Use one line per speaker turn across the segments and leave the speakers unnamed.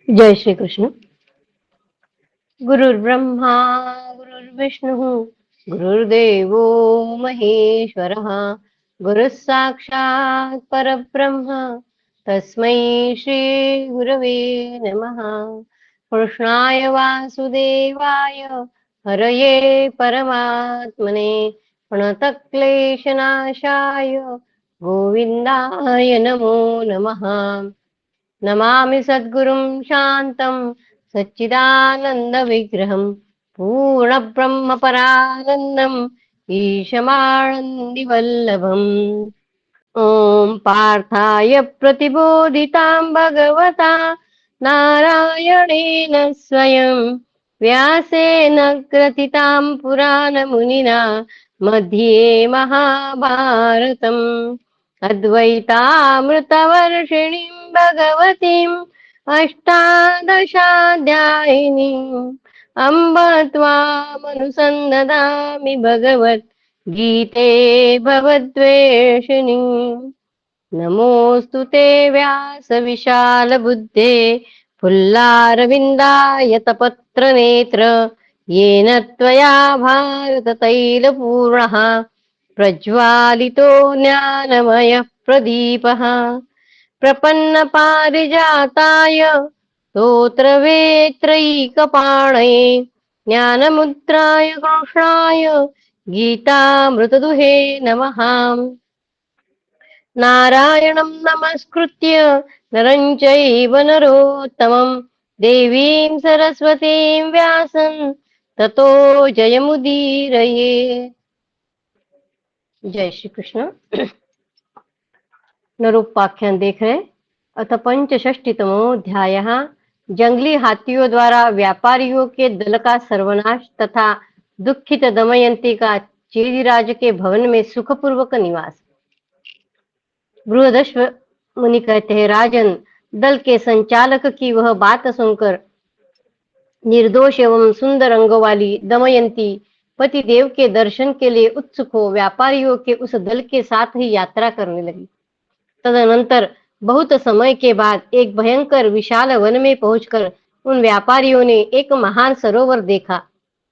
जय श्री कृष्ण। गुरुर्ब्रह्मा गुरुर्विष्णुः गुरुर्देवो महेश्वरः गुरुः साक्षात् परब्रह्म तस्मै श्री गुरवे नमः। कृष्णाय वासुदेवाय हरये परमात्मने प्रणतक्लेशनाशाय गोविन्दाय नमो नमः। नमामि सद्गुरुं शान्तं सच्चिदानन्दविग्रहं पूर्णब्रह्मपरानन्दम् ईशमानन्दिवल्लभम्। ॐ पार्थाय प्रतिबोधितां भगवता नारायणेन स्वयं व्यासेन ग्रथितां पुराणमुनिना मध्ये महाभारतम् अद्वैतामृतवर्षिणीं भगवतीम् अष्टादशाध्यायिनीम् अम्ब त्वामनुसन्दधामि भगवत् गीते भवद्वेषिणी। नमोऽस्तु ते व्यासविशालबुद्धे फुल्लारविन्दायतपत्रनेत्र येन त्वया भारततैलपूर्णः प्रज्वालितो ज्ञानमयः प्रदीपः। प्रपन्नपारिजाताय स्तोत्रवेत्रैकपाणये ज्ञानमुद्राय कृष्णाय गीतामृतदुहे नमः। नारायणं नमस्कृत्य नरं चैव नरोत्तमं देवीं सरस्वतीं व्यासं ततो जयमुदीरये। जय श्री कृष्ण। नरोपाख्यान देख रहे। अथ पंचषष्टितमोऽध्यायः। जंगली हाथियों द्वारा व्यापारियों के दल का सर्वनाश तथा दुखित दमयंती का चेदिराज के भवन में सुखपूर्वक निवास। बृहदश्व मुनि कहते हैं, राजन, दल के संचालक की वह बात सुनकर निर्दोष एवं सुंदर अंगों वाली दमयंती पति देव के दर्शन के लिए उत्सुक हो व्यापारियों के उस दल के साथ ही यात्रा करने लगी। तदनंतर बहुत समय के बाद एक भयंकर विशाल वन में पहुंचकर उन व्यापारियों ने एक महान सरोवर देखा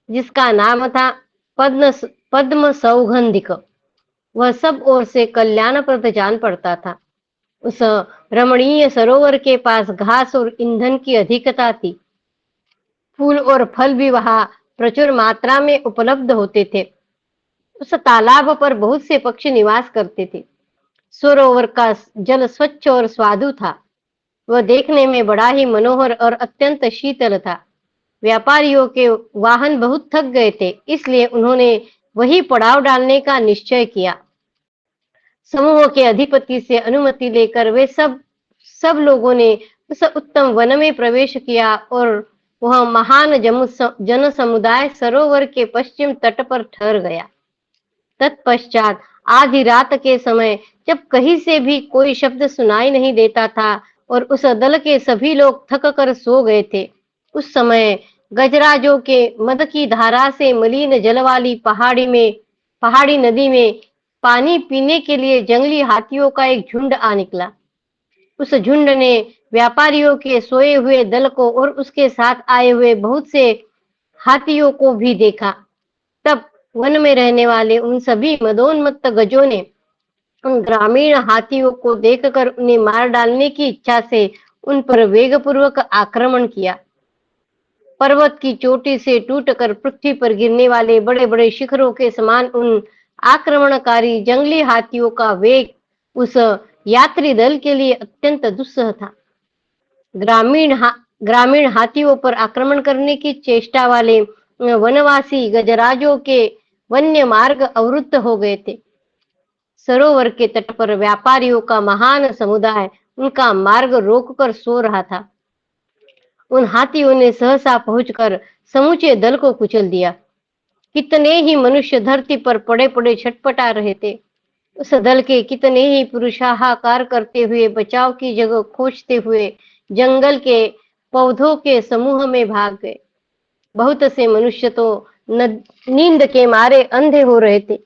जिसका नाम था पद्म पद्म सौगंधिक। वह सब ओर से कल्याणप्रद जान पड़ता था। उस रमणीय सरोवर के पास घास और ईंधन की अधिकता थी। फूल और फल भी वहां प्रचुर मात्रा में उपलब्ध होते थे। उस तालाब पर बहुत से पक्षी निवास करते थे। सरोवर का जल स्वच्छ और स्वादु था। वह देखने में बड़ा ही मनोहर और अत्यंत शीतल था। व्यापारियों के वाहन बहुत थक गए थे, इसलिए उन्होंने वही पड़ाव डालने का निश्चय किया। समूह के अधिपति से अनुमति लेकर वे सब लोगों ने उस उत्तम वन में प्रवेश किया और वह महान जन समुदाय सरोवर के पश्चिम तट पर ठहर गया। तत्पश्चात आधी रात के समय जब कहीं से भी कोई शब्द सुनाई नहीं देता था और उस दल के सभी लोग थक कर सो गए थे, उस समय गजराजों के मद की धारा से मलिन जल वाली पहाड़ी नदी में पानी पीने के लिए जंगली हाथियों का एक झुंड आ निकला। उस झुंड ने व्यापारियों के सोए हुए दल को और उसके साथ आए हुए बहुत से हाथियों को भी देखा। तब वन में रहने वाले उन सभी मदोन्मत्त गजों ने उन ग्रामीण हाथियों को देखकर उन्हें मार डालने की इच्छा से उन पर वेगपूर्वक आक्रमण किया। पर्वत की चोटी से टूटकर पृथ्वी पर गिरने वाले बड़े बड़े शिखरों के समान उन आक्रमणकारी जंगली हाथियों का वेग उस यात्री दल के लिए अत्यंत दुस्सह था। ग्रामीण हाथियों पर आक्रमण करने की चेष्टा वाले वनवासी गजराजों के वन्य मार्ग अवरुद्ध हो गए थे। सरोवर के तट पर व्यापारियों का महान समुदाय उनका मार्ग रोककर सो रहा था। उन हाथियों ने सहसा पहुंचकर समूचे दल को कुचल दिया। कितने ही मनुष्य धरती पर पड़े पड़े छटपटा रहे थे। उस दल के कितने ही पुरुष हाहाकार करते हुए बचाव की जगह खोजते हुए जंगल के पौधों के समूह में भाग गए। बहुत से मनुष्य तो नींद के मारे अंधे हो रहे थे।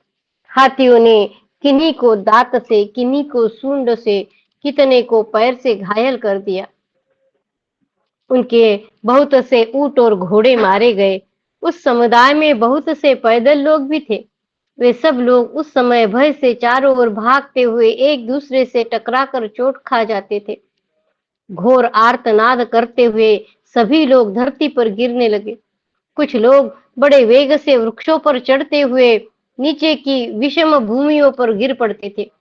हाथियों ने किन्हीं को दांत से, किन्हीं को सूंड से, कितने को पैर से घायल कर दिया। उनके बहुत से ऊंट और घोड़े मारे गए। उस समुदाय में बहुत से पैदल लोग भी थे। वे सब लोग उस समय भय से चारों ओर भागते हुए एक दूसरे से टकराकर चोट खा जाते थे। घोर आर्तनाद करते हुए सभी लोग धरती पर गिरने लगे। कुछ लोग बड़े वेग से वृक्षों पर चढ़ते हुए नीचे की विषम भूमियों पर गिर पड़ते थे।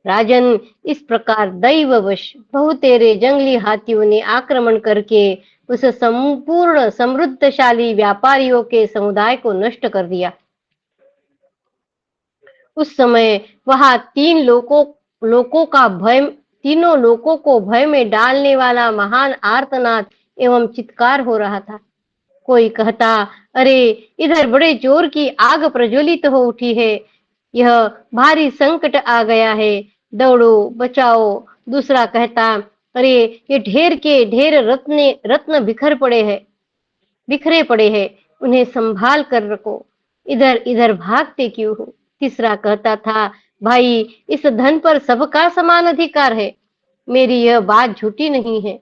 राजन, इस प्रकार दैववश बहुतेरे जंगली हाथियों ने आक्रमण करके उस संपूर्ण समृद्धशाली व्यापारियों के समुदाय को नष्ट कर दिया। उस समय वहां तीनों लोगों को भय में डालने वाला महान आर्तनाद एवं चित्कार हो रहा था। कोई कहता, अरे इधर बड़े जोर की आग प्रज्वलित हो उठी है, यह भारी संकट आ गया है, दौड़ो बचाओ। दूसरा कहता, अरे ये ढेर के ढेर रत्न बिखरे पड़े हैं, उन्हें संभाल कर रखो, इधर इधर भागते क्यों हो। तीसरा कहता था, भाई इस धन पर सबका समान अधिकार है, मेरी यह बात झूठी नहीं है।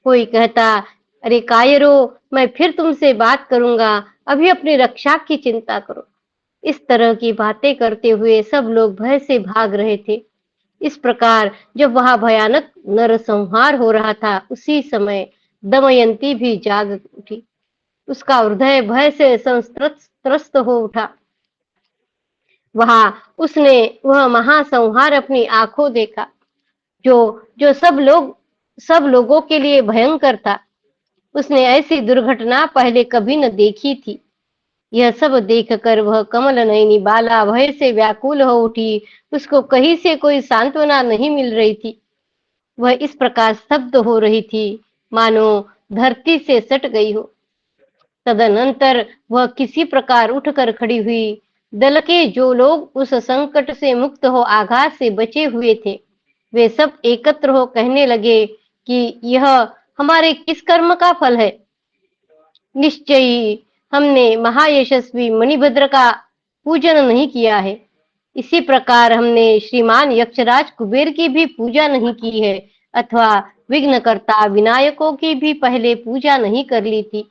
कोई कहता, अरे कायरो, मैं फिर तुमसे बात करूंगा, अभी अपनी रक्षा की चिंता करो। इस तरह की बातें करते हुए सब लोग भय से भाग रहे थे। इस प्रकार जब वहां भयानक नरसंहार हो रहा था, उसी समय दमयंती भी जाग उठी। उसका हृदय भय से संत्रस्त हो उठा। वहां उसने वह महासंहार अपनी आंखों देखा, जो जो सब लोगों के लिए भयंकर था। उसने ऐसी दुर्घटना पहले कभी न देखी थी। यह सब देखकर वह कमल नयनी बाला भय से व्याकुल हो उठी। उसको कहीं से कोई सांत्वना नहीं मिल रही थी। वह इस प्रकार स्तब्ध हो रही थी, मानो धरती से सट गई हो। तदनंतर वह किसी प्रकार उठकर खड़ी हुई। दल के जो लोग उस संकट से मुक्त हो आघात से बचे हुए थे, वे सब एकत्र हो कहने लगे कि यह हमारे किस कर्म का फल है। निश्चय ही हमने महायशस्वी मणिभद्र का पूजन नहीं किया है। इसी प्रकार हमने श्रीमान यक्षराज कुबेर की भी पूजा नहीं की है, अथवा विघ्नकर्ता विनायकों की भी पहले पूजा नहीं कर ली थी,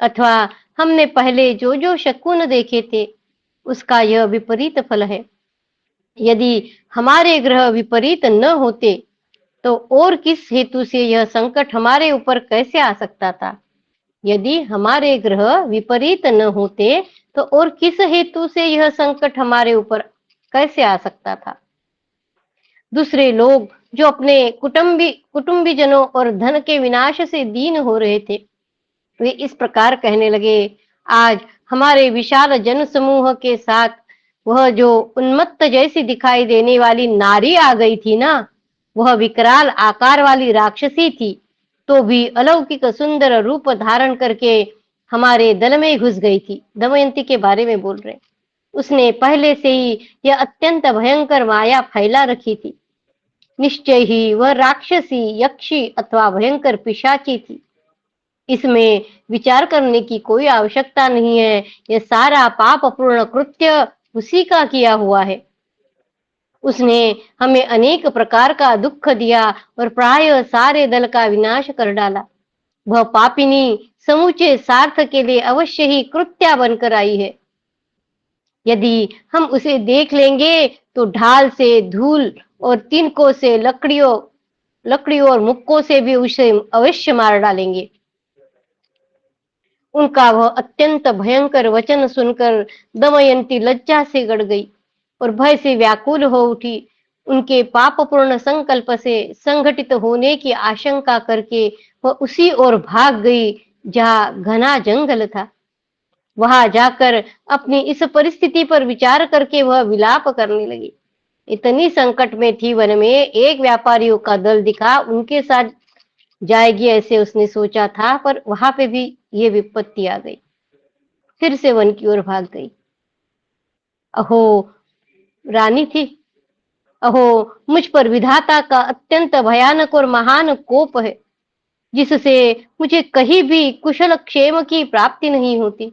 अथवा हमने पहले जो जो शकुन देखे थे, उसका यह विपरीत फल है। यदि हमारे ग्रह विपरीत न होते, तो और किस हेतु से यह संकट हमारे ऊपर कैसे आ सकता था। यदि हमारे ग्रह विपरीत न होते, तो और किस हेतु से यह संकट हमारे ऊपर कैसे आ सकता था। दूसरे लोग जो अपने कुटुंबीजनों और धन के विनाश से दीन हो रहे थे, वे इस प्रकार कहने लगे, आज हमारे विशाल जन समूह के साथ वह जो उन्मत्त जैसी दिखाई देने वाली नारी आ गई थी ना, वह विकराल आकार वाली राक्षसी थी, तो भी अलौकिक सुंदर रूप धारण करके हमारे दल में घुस गई थी। दमयंती के बारे में बोल रहे। उसने पहले से ही यह अत्यंत भयंकर माया फैला रखी थी। निश्चय ही वह राक्षसी, यक्षी अथवा भयंकर पिशाची थी। इसमें विचार करने की कोई आवश्यकता नहीं है। यह सारा पापपूर्ण कृत्य उसी का किया हुआ है। उसने हमें अनेक प्रकार का दुख दिया और प्राय सारे दल का विनाश कर डाला। वह पापिनी समूचे स्वार्थ के लिए अवश्य ही कृत्या बनकर आई है। यदि हम उसे देख लेंगे तो ढाल से, धूल और तिनकों से, लकड़ियों और मुक्कों से भी उसे अवश्य मार डालेंगे। उनका वह अत्यंत भयंकर वचन सुनकर दमयंती लज्जा से गड़ गई और भय से व्याकुल हो उठी। उनके पापपूर्ण संकल्प से संगठित होने की आशंका करके वह उसी ओर भाग गई जहां घना जंगल था। वहां जाकर अपनी इस परिस्थिति पर विचार करके वह विलाप करने लगी। इतनी संकट में थी, वन में एक व्यापारियों का दल दिखा, उनके साथ जाएगी ऐसे उसने सोचा था, पर वहां पे भी ये विपत्ति आ गई। फिर से वन की ओर भाग गई। अहो रानी थी, अहो मुझ पर विधाता का अत्यंत भयानक और महान कोप है, जिससे मुझे कहीं भी कुशल क्षेम की प्राप्ति नहीं होती।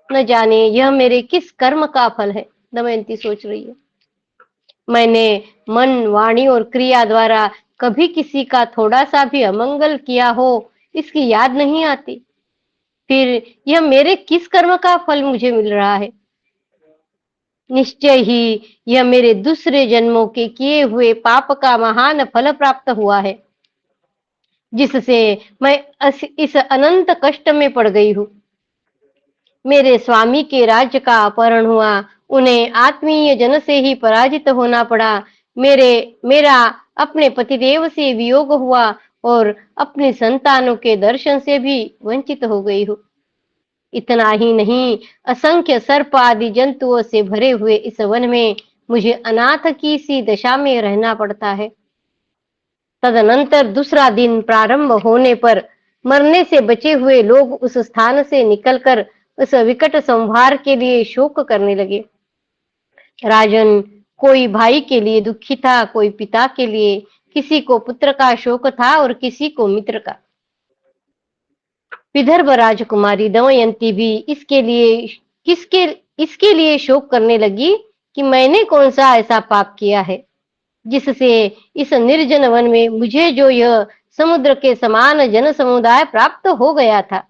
न जाने यह मेरे किस कर्म का फल है, दमयंती सोच रही है। मैंने मन, वाणी और क्रिया द्वारा कभी किसी का थोड़ा सा भी अमंगल किया हो, इसकी याद नहीं आती। फिर यह मेरे किस कर्म का फल मुझे मिल रहा है? निश्चय ही यह मेरे दूसरे जन्मों के किए हुए पाप का महान फल प्राप्त हुआ है, जिससे मैं इस अनंत कष्ट में पड़ गई हूँ। मेरे स्वामी के राज्य का अपहरण हुआ, उन्हें आत्मीय जन से ही पराजित होना पड़ा। मेरा अपने पतिदेव से वियोग हुआ और अपनी संतानों के दर्शन से भी वंचित हो गई हूँ। इतना ही नहीं, असंख्य सर्प आदि जंतुओं से भरे हुए इस वन में मुझे अनाथ की सी दशा में रहना पड़ता है। तदनंतर दूसरा दिन प्रारंभ होने पर मरने से बचे हुए लोग उस स्थान से निकलकर उस विकट संहार के लिए शोक करने लगे। राजन, कोई भाई के लिए दुखी था, कोई पिता के लिए, किसी को पुत्र का शोक था और किसी को मित्र का। विदर्भ राजकुमारी दमयंती भी किसके इसके लिए शोक करने लगी कि मैंने कौन सा ऐसा पाप किया है, जिससे इस निर्जन वन में मुझे जो यह समुद्र के समान जन समुदाय प्राप्त हो गया था,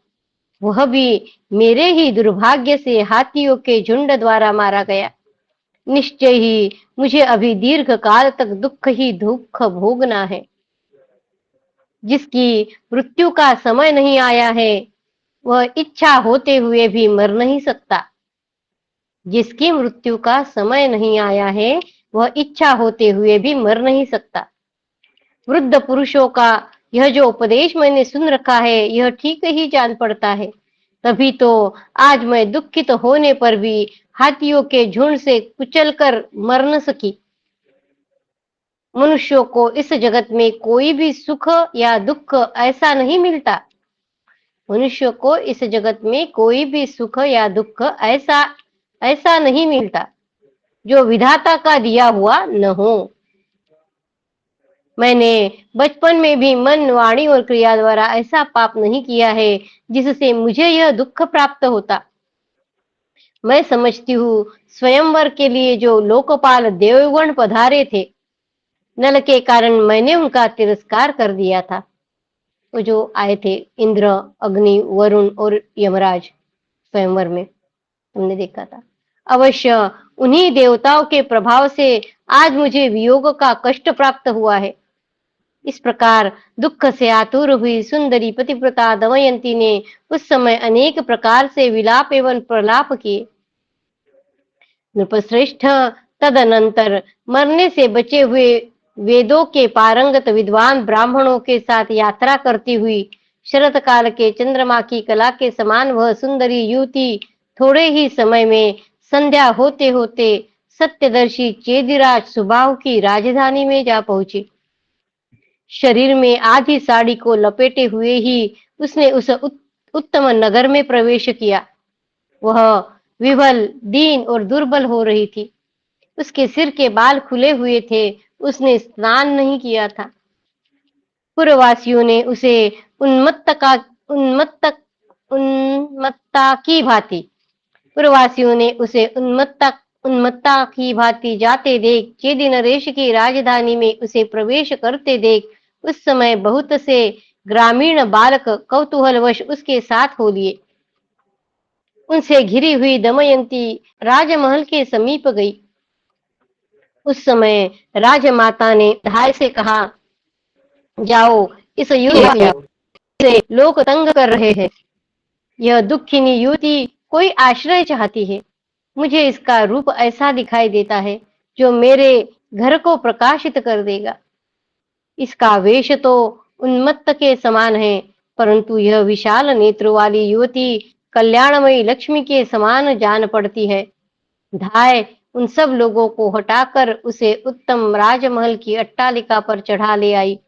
वह भी मेरे ही दुर्भाग्य से हाथियों के झुंड द्वारा मारा गया। निश्चय ही मुझे अभी दीर्घ काल तक दुख ही दुख भोगना है। जिसकी मृत्यु का समय नहीं आया है, वह इच्छा होते हुए भी मर नहीं सकता। जिसकी मृत्यु का समय नहीं आया है, वह इच्छा होते हुए भी मर नहीं सकता। वृद्ध पुरुषों का यह जो उपदेश मैंने सुन रखा है, यह ठीक ही जान पड़ता है। तभी तो आज मैं दुखित होने पर भी हाथियों के झुंड से कुचल कर मर न सकी। मनुष्यों को इस जगत में कोई भी सुख या दुख ऐसा नहीं मिलता। मनुष्य को इस जगत में कोई भी सुख या दुख ऐसा ऐसा नहीं मिलता जो विधाता का दिया हुआ न हो। मैंने बचपन में भी मन, वाणी और क्रिया द्वारा ऐसा पाप नहीं किया है जिससे मुझे यह दुख प्राप्त होता। मैं समझती हूँ, स्वयंवर के लिए जो लोकपाल देवगण पधारे थे, नल के कारण मैंने उनका तिरस्कार कर दिया था। वो जो आए थे, इंद्र, अग्नि, वरुण और यमराज, स्वयंवर में तुमने देखा था। अवश्य उन्हीं देवताओं के प्रभाव से आज मुझे वियोग का कष्ट प्राप्त हुआ है। इस प्रकार दुख से आतुर हुई सुंदरी पतिव्रता दमयंती ने उस समय अनेक प्रकार से विलाप एवं प्रलाप किए। नृपश्रेष्ठ तदनंतर मरने से बचे हुए वेदों के पारंगत विद्वान ब्राह्मणों के साथ यात्रा करती हुई शरत काल के चंद्रमा की कला के समान वह सुंदरी युवती थोड़े ही समय में संध्या होते होते सत्यदर्शी चेदिराज सुबाहु की राजधानी में जा पहुंची। शरीर में आधी साड़ी को लपेटे हुए ही उसने उस उत्तम नगर में प्रवेश किया। वह विवल, दीन और दुर्बल हो रही थी। उसके सिर के बाल खुले हुए थे। उसने स्नान नहीं किया था। पुरवासियों ने उसे उन्मत्त उन्मत्ता की भांति पुरवासियों ने उसे उन्मत्ता की भांति जाते देख, चेदी नरेश की राजधानी में उसे प्रवेश करते देख उस समय बहुत से ग्रामीण बालक कौतूहलवश उसके साथ हो लिए। उनसे घिरी हुई दमयंती राजमहल के समीप गई। उस समय राजमाता ने धाय से कहा, जाओ, इस युवती से लोग तंग कर रहे हैं। यह दुखिनी युवती कोई आश्रय चाहती है। मुझे इसका रूप ऐसा दिखाई देता है जो मेरे घर को प्रकाशित कर देगा। इसका वेश तो उन्मत्त के समान है, परंतु यह विशाल नेत्र वाली युवती कल्याणमयी लक्ष्मी के समान जान पड़ती है। धाय उन सब लोगों को हटाकर उसे उत्तम राजमहल की अट्टालिका पर चढ़ा ले आई।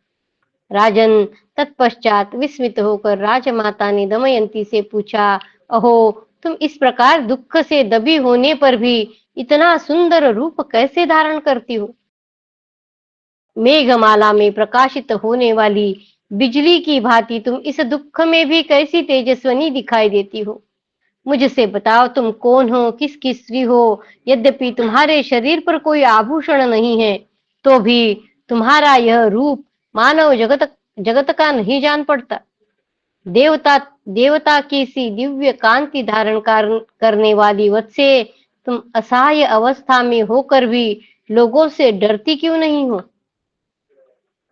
राजन तत्पश्चात विस्मित होकर राजमाता ने दमयंती से पूछा, अहो, तुम इस प्रकार दुख से दबी होने पर भी इतना सुंदर रूप कैसे धारण करती हो? मेघमाला में प्रकाशित होने वाली बिजली की भांति तुम इस दुख में भी कैसी तेजस्वनी दिखाई देती हो? मुझसे बताओ, तुम कौन हो, किसकी स्त्री हो? यद्यपि तुम्हारे शरीर पर कोई आभूषण नहीं है, तो भी तुम्हारा यह रूप मानव जगत जगत का नहीं जान पड़ता। देवता देवता की सी दिव्य कांति धारण करने वाली वत्से, तुम असहाय अवस्था में होकर भी लोगों से डरती क्यों नहीं हो?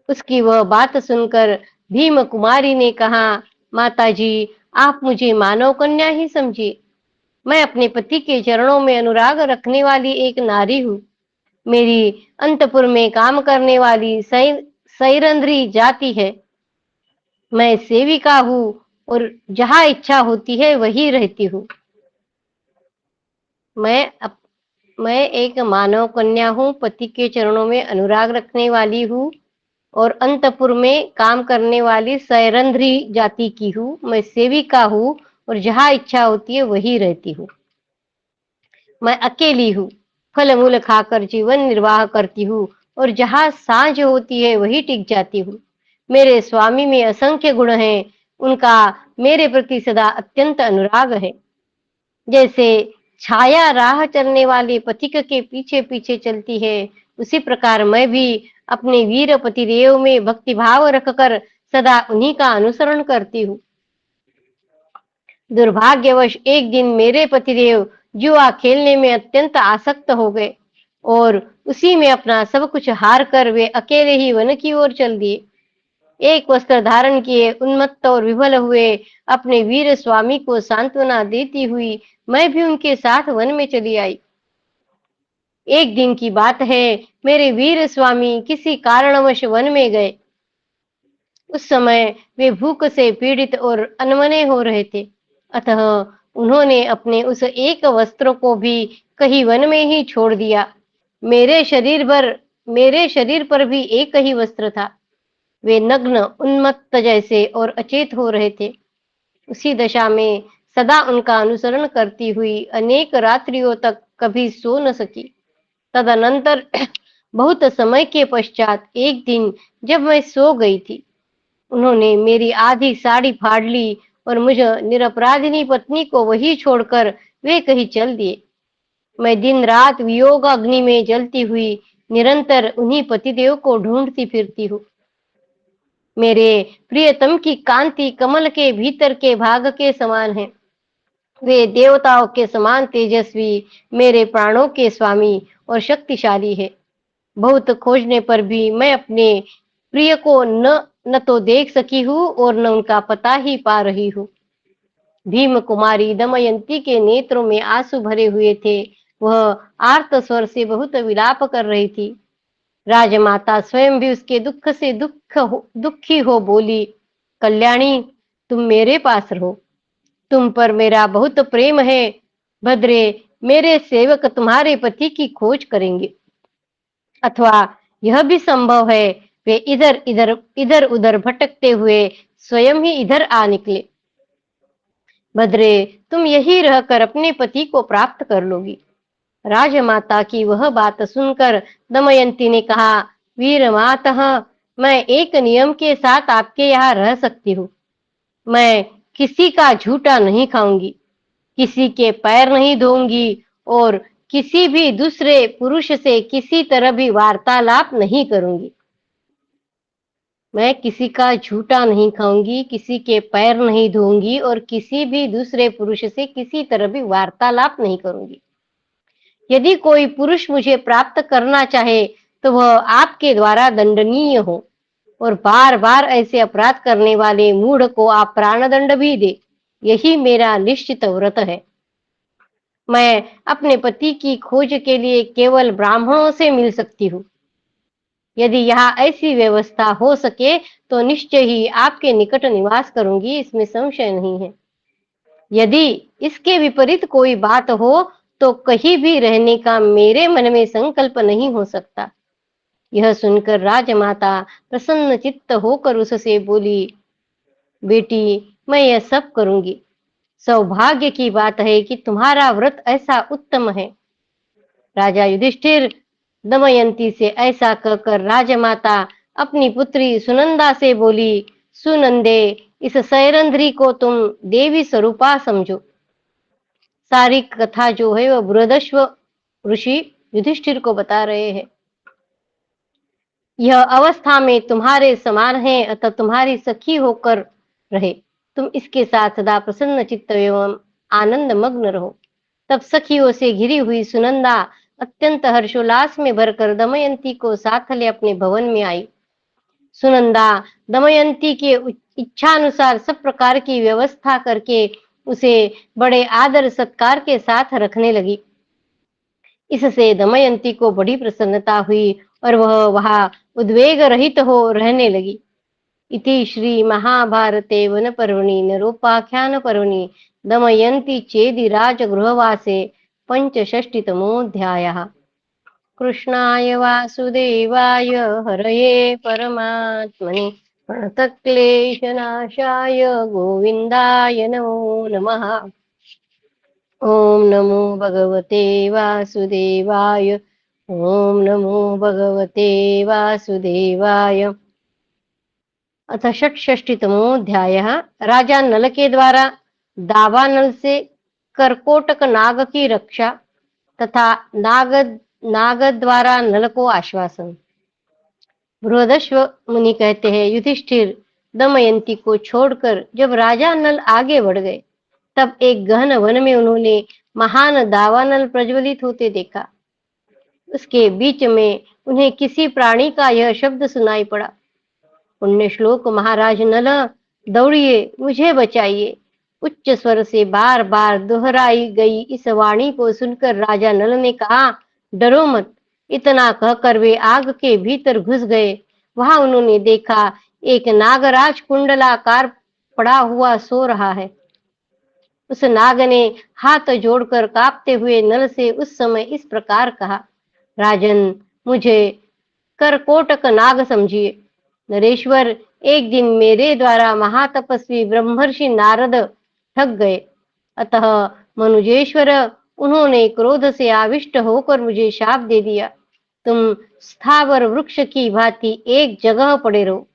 उसकी वह बात सुनकर भीम कुमारी ने कहा, माताजी, आप मुझे मानव कन्या ही समझिए। मैं अपने पति के चरणों में अनुराग रखने वाली एक नारी हूँ। मेरी अंतपुर में काम करने वाली सैरंध्री जाति है। मैं सेविका हूँ और जहाँ इच्छा होती है वही रहती हूँ। मैं अप, मैं एक मानव कन्या हूँ, पति के चरणों में अनुराग रखने वाली हूँ और अंतपुर में काम करने वाली सैरंध्री जाति की हूँ। मैं सेविका हूँ और जहाँ इच्छा होती है वही रहती हूँ। मैं अकेली हूँ, फल मूल खाकर जीवन निर्वाह करती हूँ और जहाँ सांझ होती है वही टिक जाती हूँ। मेरे स्वामी में असंख्य गुण हैं, उनका मेरे प्रति सदा अत्यंत अनुराग है। जैसे छाया राह चलने वाले पथिक के पीछे पीछे चलती है, उसी प्रकार मैं भी अपने वीर पतिदेव में भक्तिभाव रखकर सदा उन्हीं का अनुसरण करती हूँ। दुर्भाग्यवश एक दिन मेरे पतिदेव जुआ खेलने में अत्यंत आसक्त हो गए और उसी में अपना सब कुछ हार कर वे अकेले ही वन की ओर चल दिए। एक वस्त्र धारण किए उन्मत्त और विफल हुए अपने वीर स्वामी को सांत्वना देती हुई मैं भी उनके साथ वन में चली आई। एक दिन की बात है, मेरे वीर स्वामी किसी कारणवश वन में गए। उस समय वे भूख से पीड़ित और अनमने हो रहे थे, अतः उन्होंने अपने उस एक वस्त्र को भी कहीं वन में ही छोड़ दिया। मेरे शरीर पर मेरे शरीर पर भी एक ही वस्त्र था। वे नग्न, उन्मत्त जैसे और अचेत हो रहे थे। उसी दशा में सदा उनका अनुसरण करती हुई अनेक रात्रियों तक कभी सो न सकी। तदनंतर बहुत समय के पश्चात एक दिन जब मैं सो गई थी, उन्होंने मेरी आधी साड़ी फाड़ ली और मुझ निरपराधिनी पत्नी को वही छोड़कर वे कहीं चल दिए। मैं दिन रात वियोग अग्नि में जलती हुई निरंतर उन्हीं पतिदेव को ढूंढती फिरती हूँ। मेरे प्रियतम की कांति कमल के भीतर के भाग के समान है। वे देवताओं के समान तेजस्वी, मेरे प्राणों के स्वामी और शक्तिशाली है। बहुत खोजने पर भी मैं अपने प्रिय को न तो देख सकी हूँ और न उनका पता ही पा रही हूँ। भीम कुमारी दमयंती के नेत्रों में आंसू भरे हुए थे। वह आर्त स्वर से बहुत विलाप कर रही थी। राजमाता स्वयं भी उसके दुख से दुखी हो बोली, कल्याणी, तुम मेरे पास रहो, तुम पर मेरा बहुत प्रेम है। भद्रे, मेरे सेवक तुम्हारे पति की खोज करेंगे, अथवा यह भी संभव है वे इधर उधर भटकते हुए स्वयं ही इधर आ निकले। भद्रे, तुम यही रहकर अपने पति को प्राप्त कर लोगी। राजमाता की वह बात सुनकर दमयंती ने कहा, वीर मातः, मैं एक नियम के साथ आपके यहाँ रह सकती हूँ। मैं किसी का झूठा नहीं खाऊंगी, किसी के पैर नहीं धोऊंगी और किसी भी दूसरे पुरुष से किसी तरह भी वार्तालाप नहीं करूंगी। मैं किसी का झूठा नहीं खाऊंगी, किसी के पैर नहीं धोऊंगी और किसी भी दूसरे पुरुष से किसी तरह भी वार्तालाप नहीं करूंगी। यदि कोई पुरुष मुझे प्राप्त करना चाहे तो वह आपके द्वारा दंडनीय हो और बार बार ऐसे अपराध करने वाले मूढ़ को आप प्राणदंड भी दे। यही मेरा निश्चित व्रत है। मैं अपने पति की खोज के लिए केवल ब्राह्मणों से मिल सकती हूँ। यदि यहाँ ऐसी व्यवस्था हो सके तो निश्चय ही आपके निकट निवास करूंगी, इसमें संशय नहीं है। यदि इसके विपरीत कोई बात हो तो कहीं भी रहने का मेरे मन में संकल्प नहीं हो सकता। यह सुनकर राजमाता प्रसन्न चित्त होकर उससे बोली, बेटी, मैं यह सब करूंगी। सौभाग्य की बात है कि तुम्हारा व्रत ऐसा उत्तम है। राजा युधिष्ठिर, दमयंती से ऐसा कहकर राजमाता अपनी पुत्री सुनंदा से बोली, सुनंदे, इस सैरंध्री को तुम देवी स्वरूपा समझो। सारी कथा जो है वह बृहदश्व ऋषि युधिष्ठिर को बता रहे हैं। यह अवस्था में तुम्हारे समान है, अतः तुम्हारी सखी होकर रहे। तुम इसके साथ सदा प्रसन्न चित्त एवं आनंद मग्न रहो। तब सखियों से घिरी हुई सुनंदा अत्यंत हर्षोल्लास में भरकर दमयंती को साथ ले अपने भवन में आई। सुनंदा दमयंती के इच्छानुसार सब प्रकार की व्यवस्था करके उसे बड़े आदर सत्कार के साथ रखने लगी। इससे दमयंती को बड़ी प्रसन्नता हुई और वह वहां उद्वेग रहित हो रहने लगी। इति श्री महाभारते वन पर्वणि नरोपाख्यान पर्वणि दमयंती चेदि राजगृहवासे पंचषष्टितमोऽध्यायः। कृष्णाय वासुदेवाय हरये परमात्मने प्रणतक्लेशनाशाय गोविन्दाय नमो नमः। ओम नमो भगवते वासुदेवाय। ओम नमो भगवते वासुदेवाय। अथ षट्षष्टितमोऽध्यायः। राजा नल के द्वारा दावानल से करकोटक नाग की रक्षा तथा नाग द्वारा नल को आश्वासन। बृहदश्व मुनि कहते हैं, युधिष्ठिर दमयंती को छोड़कर जब राजा नल आगे बढ़ गए तब एक गहन वन में उन्होंने महान दावानल प्रज्वलित होते देखा। उसके बीच में उन्हें किसी प्राणी का यह शब्द सुनाई पड़ा, पुण्य श्लोक महाराज नल, दौड़िए, मुझे बचाइए। उच्च स्वर से बार बार दोहराई गई इस वाणी को सुनकर राजा नल ने कहा, डरो मत। इतना कहकर वे आग के भीतर घुस गए। वहां उन्होंने देखा एक नागराज कुंडलाकार पड़ा हुआ सो रहा है। उस नाग ने हाथ जोड़कर कांपते हुए नल से उस समय इस प्रकार कहा, राजन, मुझे करकोटक नाग समझिए। नरेश्वर, एक दिन मेरे द्वारा महातपस्वी ब्रह्मर्षि नारद ठग गए, अतः मनुजेश्वर उन्होंने क्रोध से आविष्ट होकर मुझे शाप दे दिया। तुम स्थावर वृक्ष की भांति एक जगह पड़े रहो।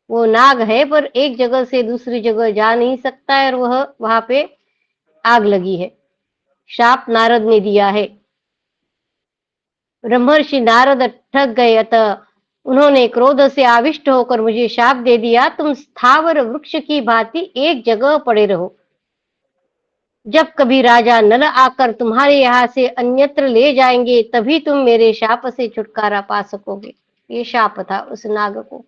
वो नाग है पर एक जगह से दूसरी जगह जा नहीं सकता है और वह वहां पे आग लगी है। शाप नारद ने दिया है। ब्रह्मर्षि नारद ठग गए, अतः उन्होंने क्रोध से आविष्ट होकर मुझे शाप दे दिया। तुम स्थावर वृक्ष की भांति एक जगह पड़े रहो। जब कभी राजा नल आकर तुम्हारे यहाँ से अन्यत्र ले जाएंगे तभी तुम मेरे शाप से छुटकारा पा सकोगे। ये शाप था उस नाग को।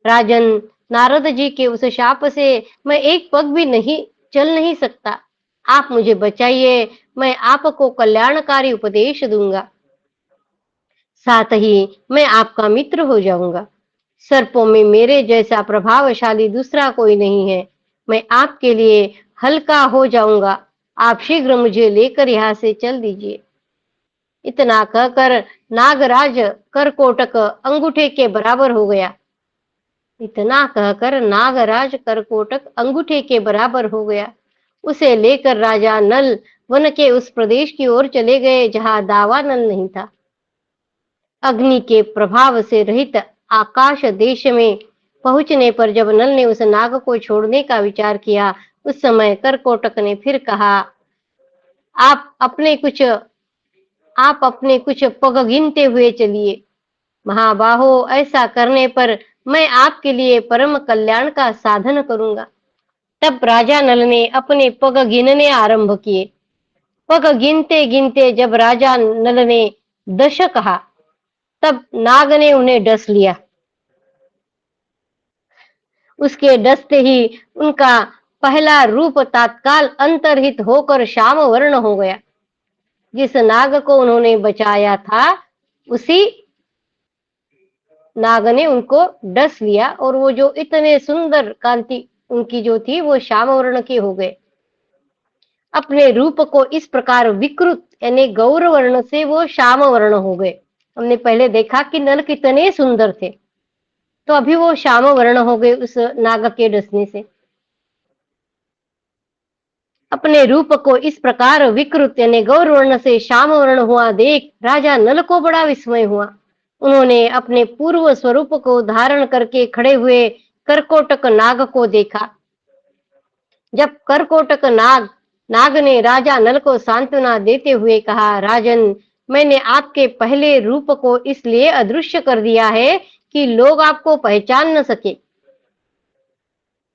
राजन, नारद जी के उस शाप से मैं एक पग भी नहीं चल नहीं सकता। आप मुझे बचाइए, मैं आपको कल्याणकारी उपदेश दूंगा, साथ ही मैं आपका मित्र हो जाऊंगा। सर्पों में मेरे जैसा प्रभावशाली दूसरा कोई नहीं है। मैं आपके लिए हल्का हो जाऊंगा। आप शीघ्र मुझे लेकर यहाँ से चल दीजिए। इतना कहकर नागराज करकोटक अंगूठे के बराबर हो गया। इतना कहकर नागराज करकोटक अंगूठे के बराबर हो गया। उसे लेकर राजा नल वन के उस प्रदेश की ओर चले गए जहां दावानल नहीं था। अग्नि के प्रभाव से रहित आकाश देश में पहुंचने पर जब नल ने उस नाग को छोड़ने का विचार किया, उस समय करकोटक ने फिर कहा, आप अपने कुछ पग गिनते हुए चलिए। महाबाहो, ऐसा करने पर मैं आपके लिए परम कल्याण का साधन करूंगा। तब राजा नल ने अपने पग गिनने आरंभ किए। पग गिनते गिनते जब राजा नल ने 10 कहा तब नाग ने उन्हें डस लिया। उसके डसते ही उनका पहला रूप तत्काल अंतर्हित होकर श्याम वर्ण हो गया। जिस नाग को उन्होंने बचाया था उसी नाग ने उनको डस लिया और वो जो इतने सुंदर कांति उनकी जो थी वो श्याम वर्ण के हो गए। अपने रूप को इस प्रकार विकृत यानी गौर वर्ण से वो श्याम वर्ण हो गए। हमने पहले देखा कि नल कितने सुंदर थे, तो अभी वो श्याम वर्ण हो गए उस नाग के डसने से। अपने रूप को इस प्रकार विकृत यानी गौर वर्ण से श्याम वर्ण हुआ देख राजा नल को बड़ा विस्मय हुआ। उन्होंने अपने पूर्व स्वरूप को धारण करके खड़े हुए करकोटक नाग को देखा। जब करकोटक नाग ने राजा नल को सांत्वना देते हुए कहा, राजन, मैंने आपके पहले रूप को इसलिए अदृश्य कर दिया है कि लोग आपको पहचान न सके।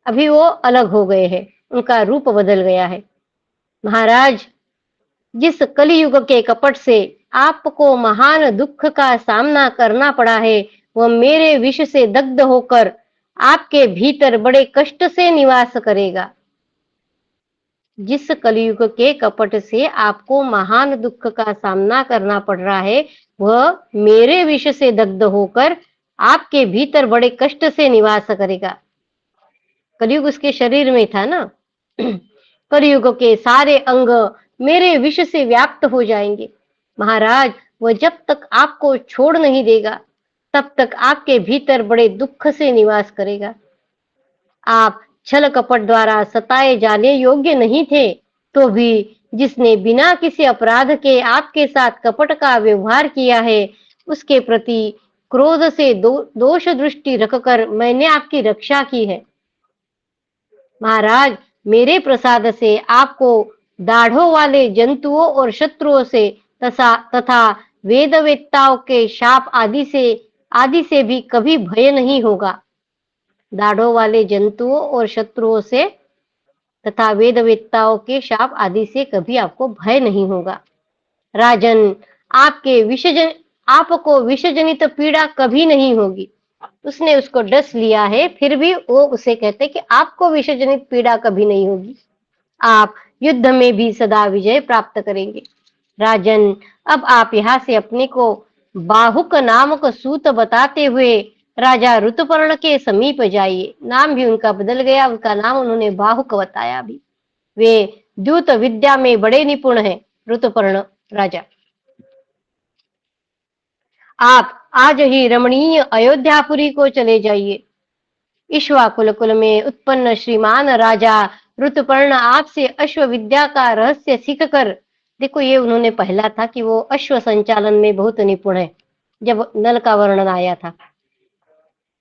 अभी वो अलग हो गए हैं, उनका रूप बदल गया है। महाराज, जिस कलयुग के कपट से आपको महान दुख का सामना करना पड़ा है, वह मेरे विष से दग्ध होकर आपके भीतर बड़े कष्ट से निवास करेगा। जिस कलयुग के कपट से आपको महान दुख का सामना करना पड़ रहा है, वह मेरे विष से दग्ध होकर आपके भीतर बड़े कष्ट से निवास करेगा। कलयुग उसके शरीर में था ना। कलयुग के सारे अंग मेरे विष से व्याप्त हो जाएंगे। महाराज, वह जब तक आपको छोड़ नहीं देगा, तब तक आपके भीतर बड़े दुख से निवास करेगा। आप छल कपट द्वारा सताए जाने योग्य नहीं थे, तो भी जिसने बिना किसी अपराध के आपके साथ कपट का व्यवहार किया है, उसके प्रति क्रोध से दोष दृष्टि रखकर मैंने आपकी रक्षा की है। महाराज, मेरे प्रसाद से आपको दाढ़ों वाले जंतुओं और शत्रुओं से तथा वेदवेत्ताओं के शाप आदि से भी कभी भय नहीं होगा। दाढ़ों वाले जंतुओं और शत्रुओं से तथा वेदवेत्ताओं के शाप आदि से कभी आपको भय नहीं होगा। राजन, आपको विषजनित पीड़ा कभी नहीं होगी। उसने उसको डस लिया है, फिर भी वो उसे कहते कि आपको विषजनित पीड़ा कभी नहीं होगी। आप युद्ध में भी सदा विजय प्राप्त करेंगे। राजन, अब आप यहाँ से अपने को बाहुक नामक सूत बताते हुए राजा ऋतुपर्ण के समीप जाइए। नाम भी उनका बदल गया, उनका नाम उन्होंने बाहुक बताया। अभी वे द्यूत विद्या में बड़े निपुण हैं। ऋतुपर्ण राजा, आप आज ही रमणीय अयोध्यापुरी को चले जाइए। इक्ष्वाकुल कुल में उत्पन्न श्रीमान राजा ऋतुपर्ण आपसे अश्व विद्या का रहस्य सीख कर, देखो ये उन्होंने पहला था कि वो अश्व संचालन में बहुत निपुण है, जब नल का वर्णन आया था।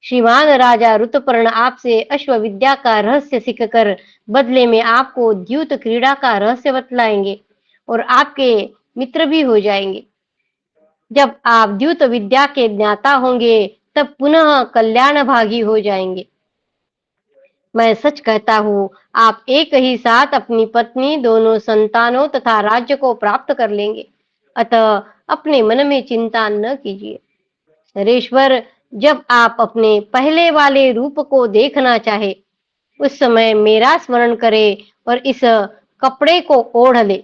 श्रीमान राजा ऋतुपर्ण आपसे अश्व विद्या का रहस्य सीख कर बदले में आपको द्यूत क्रीड़ा का रहस्य बतलाएंगे और आपके मित्र भी हो जाएंगे। जब आप द्यूत विद्या के ज्ञाता होंगे, तब पुनः कल्याण भागी हो जाएंगे। मैं सच कहता हूँ, आप एक ही साथ अपनी पत्नी, दोनों संतानों तथा राज्य को प्राप्त कर लेंगे। अतः अपने मन में चिंता न कीजिए। नरेश्वर, जब आप अपने पहले वाले रूप को देखना चाहे, उस समय मेरा स्मरण करे और इस कपड़े को ओढ़ ले।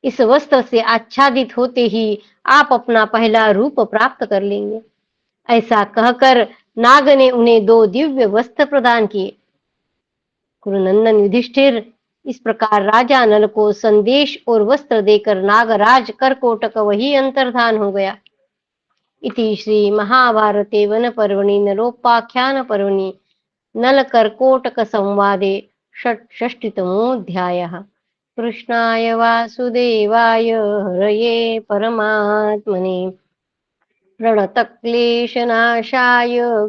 इस वस्त्र से आच्छादित होते ही आप अपना पहला रूप प्राप्त कर लेंगे। ऐसा कहकर नाग ने उन्हें 2 दिव्य वस्त्र प्रदान किए। कुरुनंदन युधिष्ठिर, इस प्रकार राजा नल को संदेश और वस्त्र देकर नागराज करकोटक वही अंतर्धान हो गया। इति श्री महाभारते वन पर्वणि नलोपाख्यान पर्वणि नल कर्कोटक संवादे षष्टितमोऽध्यायः। कृष्णाय वासुदेवाय हरये परमात्मने प्रणतक्लेशनाशाय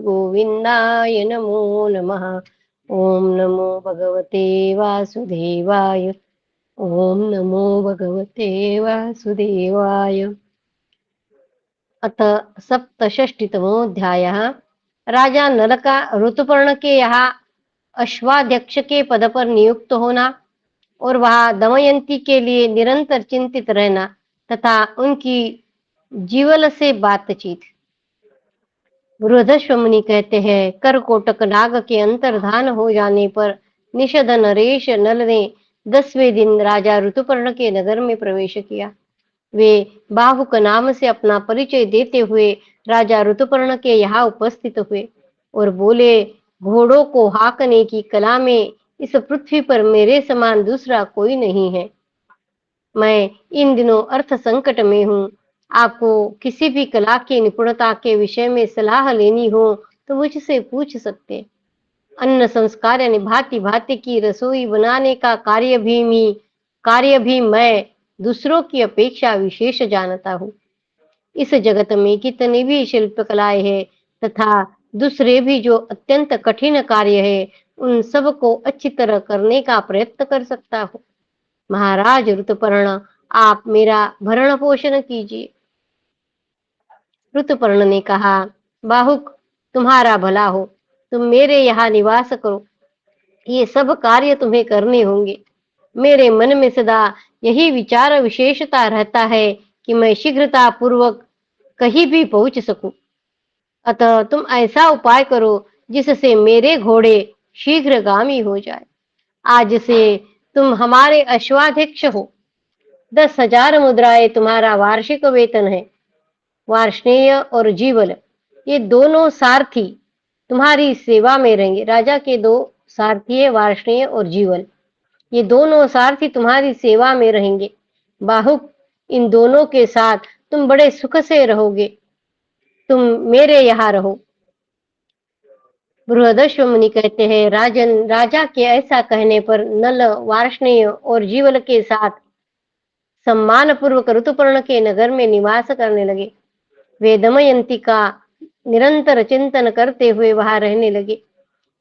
गोविन्दाय नमो नमः। ओम नमो भगवते वासुदेवाय। ओम नमो भगवते वासुदेवाय। अथ सप्तषष्टितमोऽध्यायः। राजा नल का ऋतुपर्ण के यहाँ अश्वाध्यक्ष के पद पर नियुक्त होना और वहां दमयंती के लिए निरंतर चिंतित रहना तथा उनकी जीवल से बातचीत। बृहदश्व मुनि कहते हैं, करकोटक नाग के अंतर्धान हो जाने पर निषद नरेश नल ने 10वें दिन राजा ऋतुपर्ण के नगर में प्रवेश किया। वे बाहुक नाम से अपना परिचय देते हुए राजा ऋतुपर्ण के यहाँ उपस्थित हुए और बोले, घोड़ों को हाँकने की कला में इस पृथ्वी पर मेरे समान दूसरा कोई नहीं है। मैं इन दिनों अर्थ संकट में हूँ। आपको किसी भी कला की निपुणता के विषय में सलाह लेनी हो तो मुझसे पूछ सकते। अन्न संस्कार यानी भांति भांति की रसोई बनाने का कार्य भी मैं दूसरों की अपेक्षा विशेष जानता हूँ। इस जगत में कितनी भी शिल्प कलाएं हैं तथा दूसरे भी जो अत्यंत कठिन कार्य है, उन सब को अच्छी तरह करने का प्रयत्न कर सकता हूँ। महाराज ऋतुपर्ण, आप मेरा भरण पोषण कीजिए। ऋतुपर्ण ने कहा, बाहुक, तुम्हारा भला हो, तुम मेरे यहाँ निवास करो ये सब कार्य तुम्हें करने होंगे। मेरे मन में सदा यही विचार विशेषता रहता है कि मैं शीघ्रता पूर्वक कहीं भी पहुंच सकूं। अतः तुम ऐसा उपाय करो जिससे मेरे घोड़े शीघ्रगामी हो जाए। आज से तुम हमारे अश्वाध्यक्ष हो। 10,000 मुद्राएं तुम्हारा वार्षिक वेतन है। वार्ष्णेय और जीवल, ये दोनों सारथी तुम्हारी सेवा में रहेंगे। राजा के दो सारथी है, वार्ष्णेय और जीवल। ये दोनों सारथी तुम्हारी सेवा में रहेंगे। बाहुक, इन दोनों के साथ तुम बड़े सुख से रहोगे। तुम मेरे यहाँ रहो। बृहदश्व मुनि कहते हैं, राजन, राजा के ऐसा कहने पर नल, वार्ष्णेय और जीवल के साथ सम्मान पूर्वक ऋतुपर्ण के नगर में निवास करने लगे। वे दमयंती का निरंतर चिंतन करते हुए वहां रहने लगे।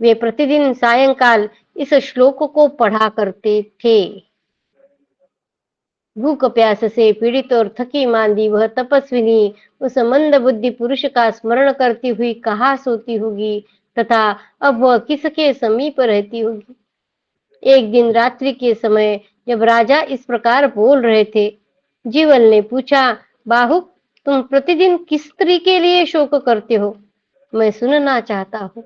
वे प्रतिदिन सायंकाल इस श्लोक को पढ़ा करते थे। भूख प्यास से पीड़ित और थकी मांदी वह तपस्विनी उस मंद बुद्धि पुरुष का स्मरण करती हुई कहाँ सोती होगी तथा अब वह किसके समीप रहती होगी। एक दिन रात्रि के समय जब राजा इस प्रकार बोल रहे थे, जीवल ने पूछा, बाहुक, तुम प्रतिदिन किस स्त्री के लिए शोक करते हो? मैं सुनना चाहता हूँ।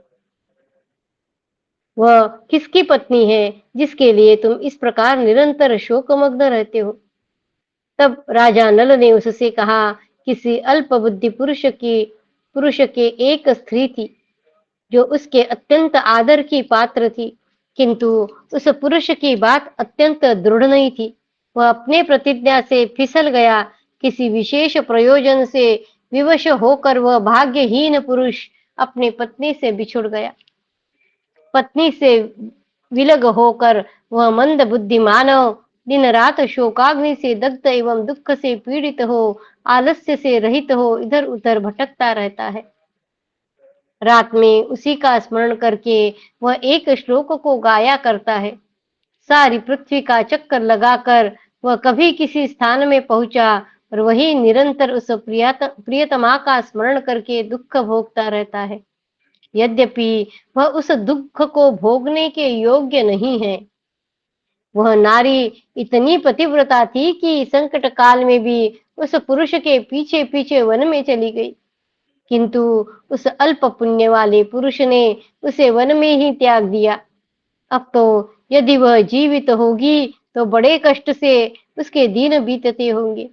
वह किसकी पत्नी है जिसके लिए तुम इस प्रकार निरंतर शोकमग्न रहते हो? तब राजा नल ने उससे कहा, किसी अल्प बुद्धि पुरुष के एक स्त्री थी जो उसके अत्यंत आदर की पात्र थी, किंतु उस पुरुष की बात अत्यंत दृढ़ नहीं थी। वह अपने प्रतिज्ञा से फिसल गया। किसी विशेष प्रयोजन से विवश होकर वह भाग्यहीन पुरुष अपनी पत्नी से बिछुड़ गया। पत्नी से विलग होकर वह मंद बुद्धि मानव दिन रात शोकाग्नि से दग्ध एवं दुख से पीड़ित हो, आलस्य से रहित हो, इधर उधर भटकता रहता है। रात में उसी का स्मरण करके वह एक श्लोक को गाया करता है। सारी पृथ्वी का चक्कर लगाकर वह कभी किसी स्थान में पहुंचा और वही निरंतर उस प्रियतमा का स्मरण करके दुख भोगता रहता है। यद्यपि वह उस दुख को भोगने के योग्य नहीं है। वह नारी इतनी पतिव्रता थी कि संकट काल में भी उस पुरुष के पीछे पीछे वन में चली गई, किंतु उस अल्प पुण्य वाले पुरुष ने उसे वन में ही त्याग दिया। अब तो यदि वह जीवित होगी तो बड़े कष्ट से उसके दिन बीतते होंगे।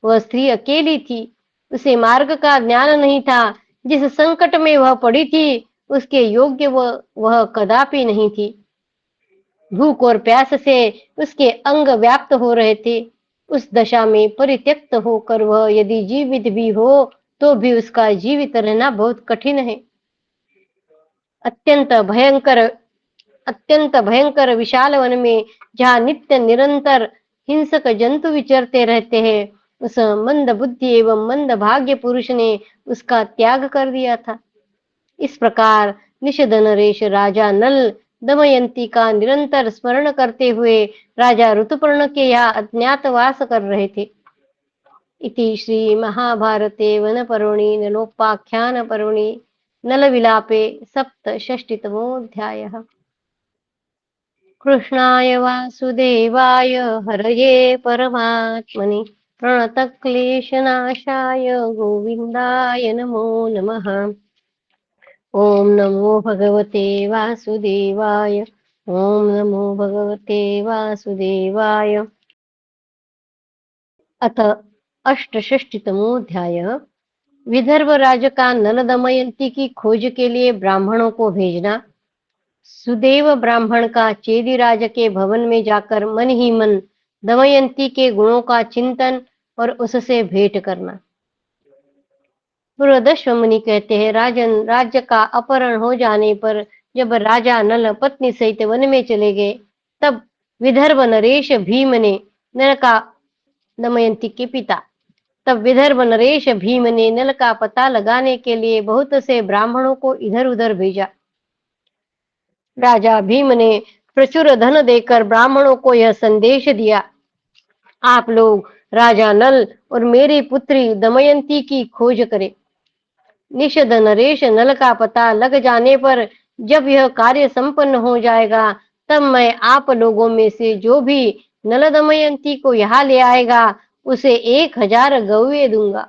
वह स्त्री अकेली थी, उसे मार्ग का ज्ञान नहीं था। जिस संकट में वह पड़ी थी उसके योग्य वह कदापि नहीं थी। भूख और प्यास से उसके अंग व्याप्त हो रहे थे। उस दशा में परित्यक्त होकर वह यदि जीवित भी हो तो भी उसका जीवित रहना बहुत कठिन है। अत्यंत भयंकर विशाल वन में जहाँ नित्य निरंतर हिंसक जंतु विचरते रहते हैं, उस मंद बुद्धि एवं मंद भाग्य पुरुष ने उसका त्याग कर दिया था। इस प्रकार निषद नरेश राजा नल दमयंती का निरंतर स्मरण करते हुए राजा ऋतुपर्ण के यहाँ अज्ञातवास कर रहे थे। इति श्री महाभारते वन पर्वणि नलोपाख्यान पर्वणि नल विलापे सप्तषष्टितमोऽध्यायः। कृष्णाय वासुदेवाय हरये परमात्मने प्रणतक्लेशनाशाय गोविन्दाय नमो नमः। ओम नमो भगवते वासुदेवाय। ओम नमो भगवते वासुदेवाय। अथ अष्टषष्टितमोऽध्यायः। विदर्भ राज का नल दमयंती की खोज के लिए ब्राह्मणों को भेजना। सुदेव ब्राह्मण का चेदी राज के भवन में जाकर मन ही मन दमयंती के गुणों का चिंतन और उससे भेंट करना। बृहदश्व मुनि कहते हैं, राजन, राज्य का अपहरण हो जाने पर जब राजा नल पत्नी सहित वन में चले गए, तब विदर्भ नरेश भीम ने नल का दमयंती के पिता तब विदर्भ नरेश भीम ने नल का पता लगाने के लिए बहुत से ब्राह्मणों को इधर उधर भेजा। राजा भीम ने प्रचुर धन देकर ब्राह्मणों को यह संदेश दिया, आप लोग राजा नल और मेरी पुत्री दमयंती की खोज करें। निषद नरेश नल का पता लग जाने पर जब यह कार्य संपन्न हो जाएगा, तब मैं आप लोगों में से जो भी नल दमयंती को यहाँ ले आएगा, उसे 1000 गौएं दूंगा।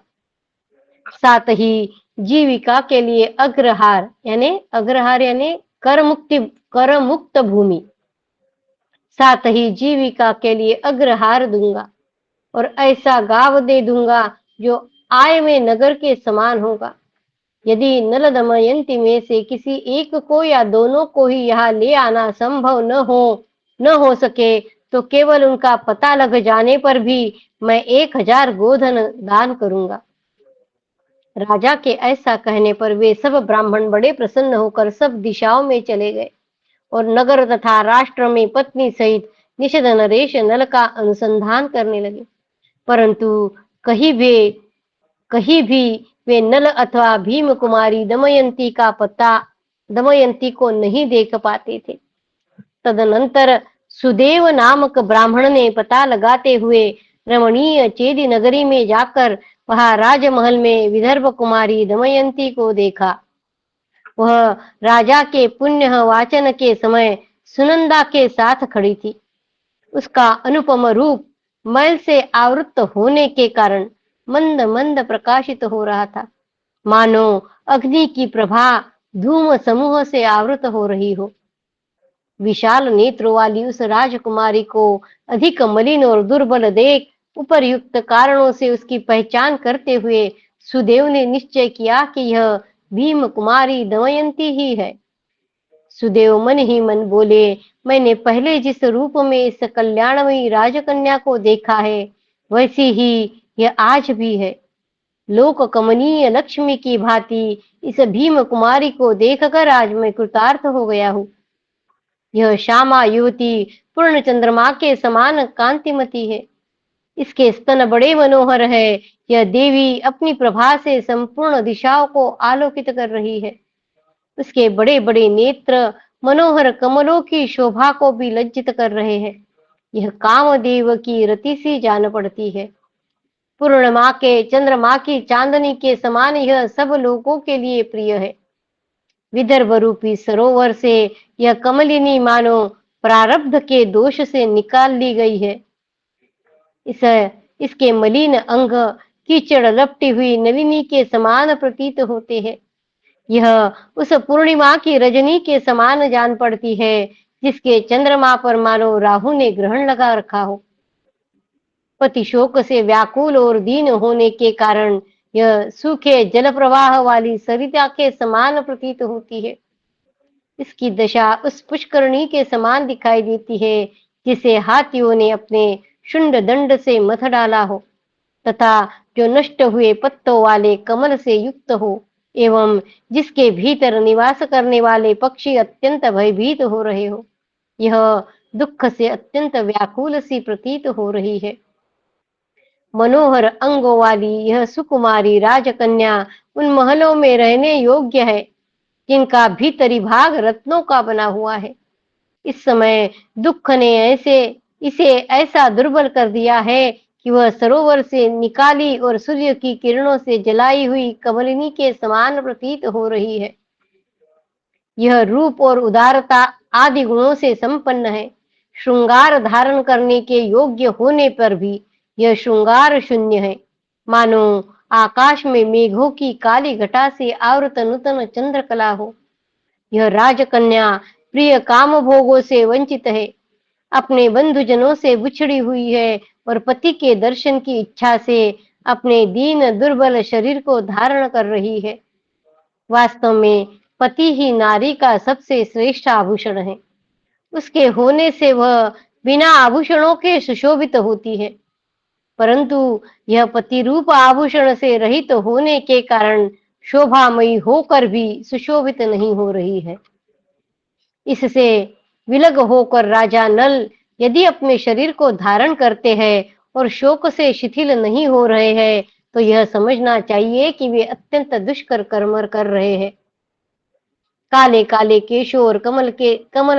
साथ ही जीविका के लिए अग्रहार यानी कर मुक्त भूमि, साथ ही जीविका के लिए अग्रहार दूंगा और ऐसा गांव दे दूंगा जो आय में नगर के समान होगा। यदि नल दमयंती में से किसी एक को या दोनों को ही यहाँ ले आना संभव न हो सके, तो केवल उनका पता लग जाने पर भी मैं 1000 गोधन दान करूंगा। राजा के ऐसा कहने पर वे सब ब्राह्मण बड़े प्रसन्न होकर सब दिशाओं में चले गए और नगर तथा राष्ट्र में पत्नी सहित निषद नरेश नल का अनुसंधान करने लगे, परंतु कहीं भी वे नल अथवा भीम कुमारी दमयंती को नहीं देख पाते थे। तदनंतर सुदेव नामक ब्राह्मण ने पता लगाते हुए रमणीय चेदी नगरी में जाकर वहां राजमहल में विदर्भ कुमारी दमयंती को देखा। वह राजा के पुण्य वाचन के समय सुनंदा के साथ खड़ी थी। उसका अनुपम रूप मैल से आवृत होने के कारण मंद मंद प्रकाशित हो रहा था, मानो अग्नि की प्रभा धूम समूह से आवृत हो रही हो। विशाल नेत्रों वाली उस राजकुमारी को अधिक मलिन और दुर्बल देख उपर्युक्त कारणों से उसकी पहचान करते हुए सुदेव ने निश्चय किया कि यह भीम कुमारी दमयंती ही है। सुदेव मन ही मन बोले, मैंने पहले जिस रूप में इस कल्याणमयी राजकन्या को देखा है, वैसी ही यह आज भी है। लोक कमनीय लक्ष्मी की भांति इस भीम कुमारी को देखकर आज मैं कृतार्थ हो गया हूँ। यह श्यामा युवती पूर्ण चंद्रमा के समान कांतिमती है। इसके स्तन बड़े मनोहर है। यह देवी अपनी प्रभा से संपूर्ण दिशाओं को आलोकित कर रही है। उसके बड़े बड़े नेत्र मनोहर कमलों की शोभा को भी लज्जित कर रहे हैं। यह कामदेव की रति सी जान पड़ती है। पूर्णिमा के चंद्रमा की चांदनी के समान यह सब लोगों के लिए प्रिय है। विदर्भ रूपी सरोवर से यह कमलिनी मानो प्रारब्ध के दोष से निकाल ली गई है। इसके मलिन अंग कीचड़ लपटी हुई नलिनी के समान प्रतीत होते हैं। यह उस पूर्णिमा की रजनी के समान जान पड़ती है, जिसके चंद्रमा पर मानो राहु ने ग्रहण लगा रखा हो। पति शोक से व्याकुल और दीन होने के कारण यह सूखे जल प्रवाह वाली सरिता के समान प्रतीत होती है। इसकी दशा उस पुष्करणी के समान दिखाई देती है, जिसे हाथियों ने अपने शुंड दंड से मथ डाला हो, तथा जो नष्ट हुए पत्तों वाले कमल से युक्त हो, एवं जिसके भीतर निवास करने वाले पक्षी अत्यंत भयभीत हो रहे हो। यह दुख से अत्यंत व्याकुल सी प्रतीत हो रही है। मनोहर अंगों वाली यह सुकुमारी राजकन्या उन महलों में रहने योग्य है, जिनका भीतरी भाग रत्नों का बना हुआ है। इस समय दुख ने इसे ऐसा दुर्बल कर दिया है कि वह सरोवर से निकाली और सूर्य की किरणों से जलाई हुई कमलिनी के समान प्रतीत हो रही है। यह रूप और उदारता आदि गुणों से संपन्न है। श्रृंगार धारण करने के योग्य होने पर भी यह श्रृंगार शून्य है, मानो आकाश में मेघों की काली घटा से आवृत नूतन चंद्रकला हो। यह राजकन्या प्रिय काम भोगों से वंचित है, अपने बंधुजनों से बिछड़ी हुई है और पति के दर्शन की इच्छा से अपने दीन दुर्बल शरीर को धारण कर रही है। वास्तव में पति ही नारी का सबसे श्रेष्ठ आभूषण है। उसके होने से वह बिना आभूषणों के सुशोभित होती है, परंतु यह पति रूप आभूषण से रहित होने के कारण शोभामयी होकर भी सुशोभित नहीं हो रही है। इससे विलग होकर राजा नल यदि अपने शरीर को धारण करते हैं और शोक से शिथिल नहीं हो रहे हैं, तो यह समझना चाहिए कि वे अत्यंत दुष्कर कर्म कर रहे हैं। काले काले केशों और कमल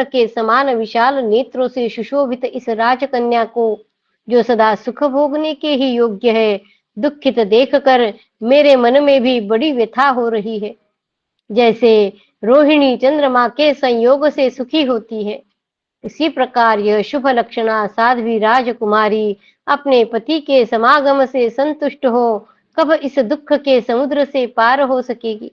के समान विशाल नेत्रों से सुशोभित इस राजकन्या को, जो सदा सुख भोगने के ही योग्य है, दुखित देखकर मेरे मन में भी बड़ी व्यथा हो रही है। जैसे रोहिणी चंद्रमा के संयोग से सुखी होती है, इसी प्रकार यह शुभ लक्षणा साध्वी राजकुमारी अपने पति के समागम से संतुष्ट हो कब इस दुख के समुद्र से पार हो सकेगी।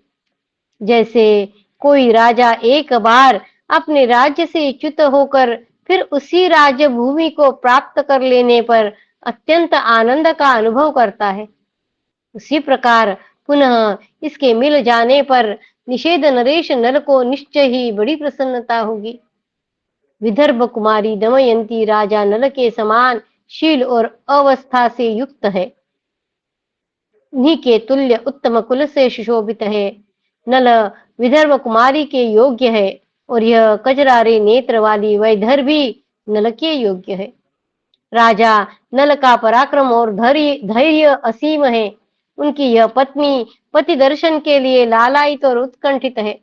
जैसे कोई राजा एक बार अपने राज्य से च्युत होकर फिर उसी राज्य भूमि को प्राप्त कर लेने पर अत्यंत आनंद का अनुभव करता है, उसी प्रकार पुनः इसके मिल जाने पर निषेध नरेश नल को निश्चय ही बड़ी प्रसन्नता होगी। विदर्भ कुमारी दमयंती राजा नल के समान शील और अवस्था से युक्त है, उन्हीं के तुल्य उत्तम कुल से सुशोभित है। नल विदर्भ कुमारी के योग्य है और यह कजरारे नेत्र वाली वैदर्भी नल के योग्य है। राजा नल का पराक्रम और धैर्य असीम है, उनकी यह पत्नी पति दर्शन के लिए लालायित और उत्कंठित है,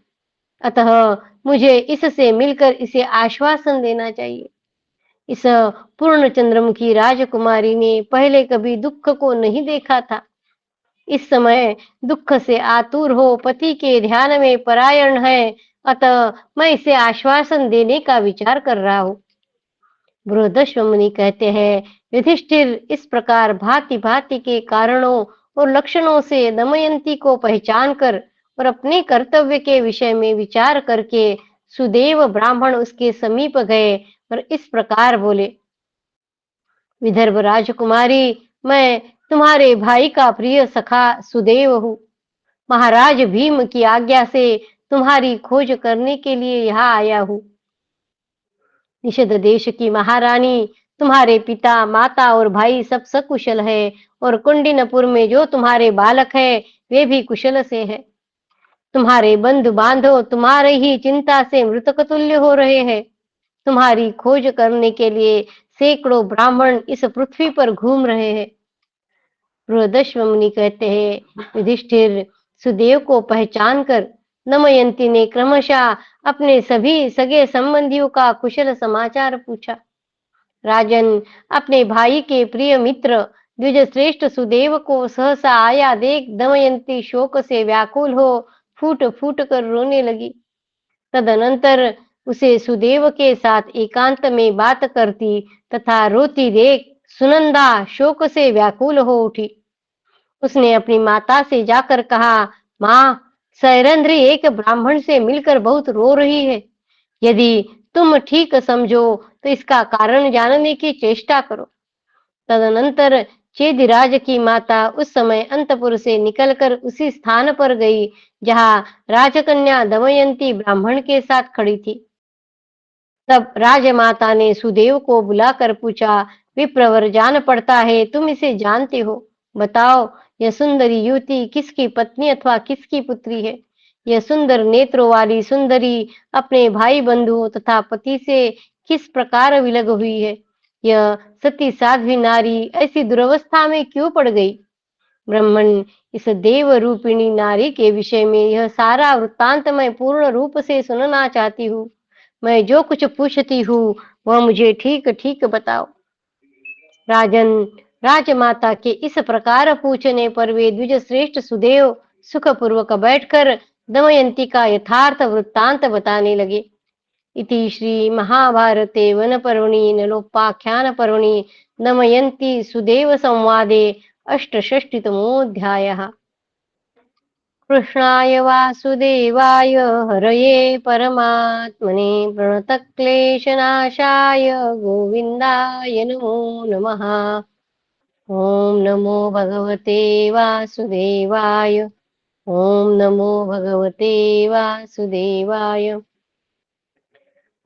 अतः मुझे इससे मिलकर इसे आश्वासन देना चाहिए। इस पूर्ण चंद्रमुखी राजकुमारी ने पहले कभी दुख को नहीं देखा था, इस समय दुख से आतुर हो पति के ध्यान में परायण है, अतः मैं इसे आश्वासन देने का विचार कर रहा हूँ। बृहदश्व मुनि कहते हैं, युधिष्ठिर इस प्रकार भांति भांति के कारणों और लक्षणों से दमयंती को पहचान कर और अपने कर्तव्य के विषय में विचार करके सुदेव ब्राह्मण उसके समीप गए और इस प्रकार बोले, विदर्भ राजकुमारी, मैं तुम्हारे भाई का प्रिय सखा सुदेव हूँ। महाराज भीम की आज्ञा से तुम्हारी खोज करने के लिए यहाँ आया हूँ। निषद देश की महारानी, तुम्हारे पिता माता और भाई सब सकुशल है और कुंडिनपुर में जो तुम्हारे बालक है वे भी कुशल से है। तुम्हारे बंधु बांधव तुम्हारे ही चिंता से मृतक तुल्य हो रहे हैं। तुम्हारी खोज करने के लिए सैकड़ों ब्राह्मण इस पृथ्वी पर घूम रहे हैं। बृहदश्व मुनि कहते हैं, युधिष्ठिर सुदेव को पहचान कर दमयंती ने क्रमशः अपने सभी सगे संबंधियों का कुशल समाचार पूछा। राजन, अपने भाई के प्रिय मित्र द्विज श्रेष्ठ सुदेव को सहसा आया देख दमयंती शोक से व्याकुल हो फूट फूट कर रोने लगी। तदनंतर उसे सुदेव के साथ एकांत में बात करती तथा रोती देख सुनंदा शोक से व्याकुल हो उठी। उसने अपनी माता से जाकर कहा, माँ, सैरंध्री एक ब्राह्मण से मिलकर बहुत रो रही है। यदि तुम ठीक समझो तो इसका कारण जानने की चेष्टा करो। तदनंतर चेदिराज की माता उस समय अंतपुर से निकलकर उसी स्थान पर गई जहाँ राजकन्या दमयंती ब्राह्मण के साथ खड़ी थी। तब राजमाता ने सुदेव को बुलाकर पूछा, विप्रवर, जान पड़ता है तुम इसे जानते हो, बताओ यह सुंदरी युवती किसकी पत्नी अथवा किसकी पुत्री है? यह सुंदर नेत्रों वाली सुंदरी अपने भाई बंधुओं तथा पति से किस प्रकार विलग हुई है? यह सती साध्वी नारी ऐसी दुर्वस्था में क्यों पड़ गई? ब्राह्मण, इस देव रूपिणी नारी के विषय में यह सारा वृत्तांत मैं पूर्ण रूप से सुनना चाहती हूँ। मैं जो कुछ पूछती हूँ वह मुझे ठीक ठीक बताओ। राजन, राजमाता के इस प्रकार पूछने पर वे द्विज श्रेष्ठ सुदेव सुखपूर्वक बैठकर दमयंती का यथार्थ वृत्तांत बताने लगे। इति श्री महाभारते वन पर्वणि नलोपाख्यान पर्वणि दमयंती सुदेव संवादे अष्टषष्टितमोऽध्यायः। कृष्णाय वासुदेवाय हरये परमात्मने प्रणतक्लेशनाशाय गोविन्दाय नमो नमः। ॐ नमो भगवते वासुदेवाय। ॐ नमो भगवते वासुदेवाय।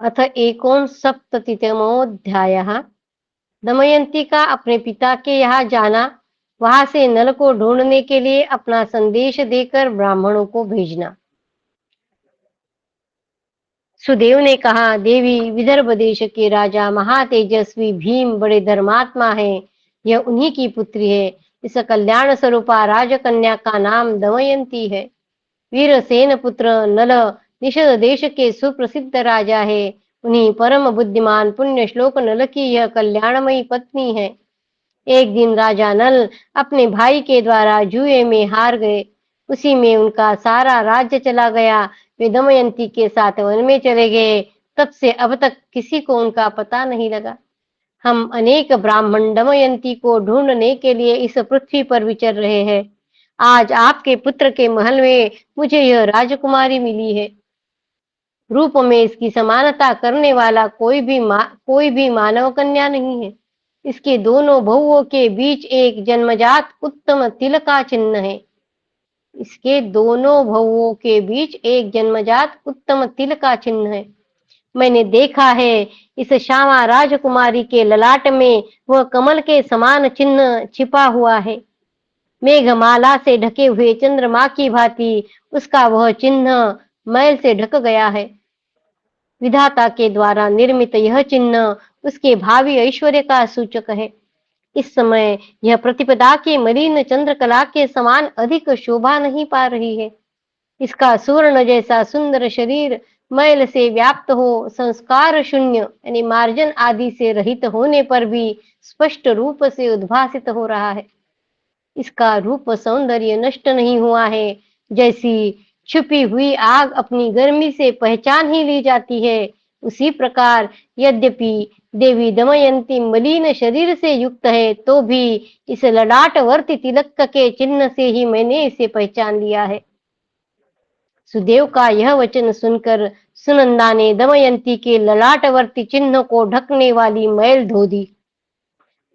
अथ एकोनसप्ततितमोऽध्यायः। दमयंती का अपने पिता के यहाँ जाना, वहां से नल को ढूंढने के लिए अपना संदेश देकर ब्राह्मणों को भेजना। सुदेव ने कहा, देवी, विदर्भ देश के राजा महातेजस्वी भीम बड़े धर्मात्मा हैं। यह उन्हीं की पुत्री है। इस कल्याण स्वरूपा राजकन्या का नाम दमयंती है। वीरसेन पुत्र नल निषद देश के सुप्रसिद्ध राजा है। उन्हीं परम बुद्धिमान पुण्य श्लोक नल की यह कल्याणमयी पत्नी है। एक दिन राजा नल अपने भाई के द्वारा जुए में हार गए। उसी में उनका सारा राज्य चला गया। वे दमयंती के साथ वन में चले गए। तब से अब तक किसी को उनका पता नहीं लगा। हम अनेक ब्राह्मण दमयंती को ढूंढने के लिए इस पृथ्वी पर विचर रहे हैं। आज आपके पुत्र के महल में मुझे यह राजकुमारी मिली है। रूप में इसकी समानता करने वाला कोई भी मानव कन्या नहीं है। इसके दोनों बहुओं के बीच एक जन्मजात उत्तम तिल का चिन्ह है। इसके दोनों बहुओं के बीच एक जन्मजात उत्तम तिल का चिन्ह है। मैंने देखा है इस श्यामा राजकुमारी के ललाट में वह कमल के समान चिन्ह छिपा हुआ है। मेघमाला से ढके हुए चंद्रमा की भांति उसका वह चिन्ह मैल से ढक गया है। विधाता के द्वारा निर्मित यह चिन्ह उसके भावी ऐश्वर्य का सूचक है। इस समय यह प्रतिपदा की मलिन चंद्रकला के समान अधिक शोभा नहीं पा रही है। इसका सुवर्ण जैसा सुंदर शरीर मैल से व्याप्त हो, संस्कार शून्य यानी मार्जन आदि से रहित होने पर भी स्पष्ट रूप से उद्भासित हो रहा है। इसका रूप सौंदर्य नष्ट नहीं हुआ है। जैसी छुपी हुई आग अपनी गर्मी से पहचान ही ली जाती है, उसी प्रकार यद्यपि देवी दमयंती मलिन शरीर से युक्त है, तो भी इस ललाटवर्ती तिलक के चिन्ह से ही मैंने इसे पहचान लिया है। सुदेव का यह वचन सुनकर सुनंदा ने दमयंती के ललाटवर्ती चिन्ह को ढकने वाली मैल धो दी।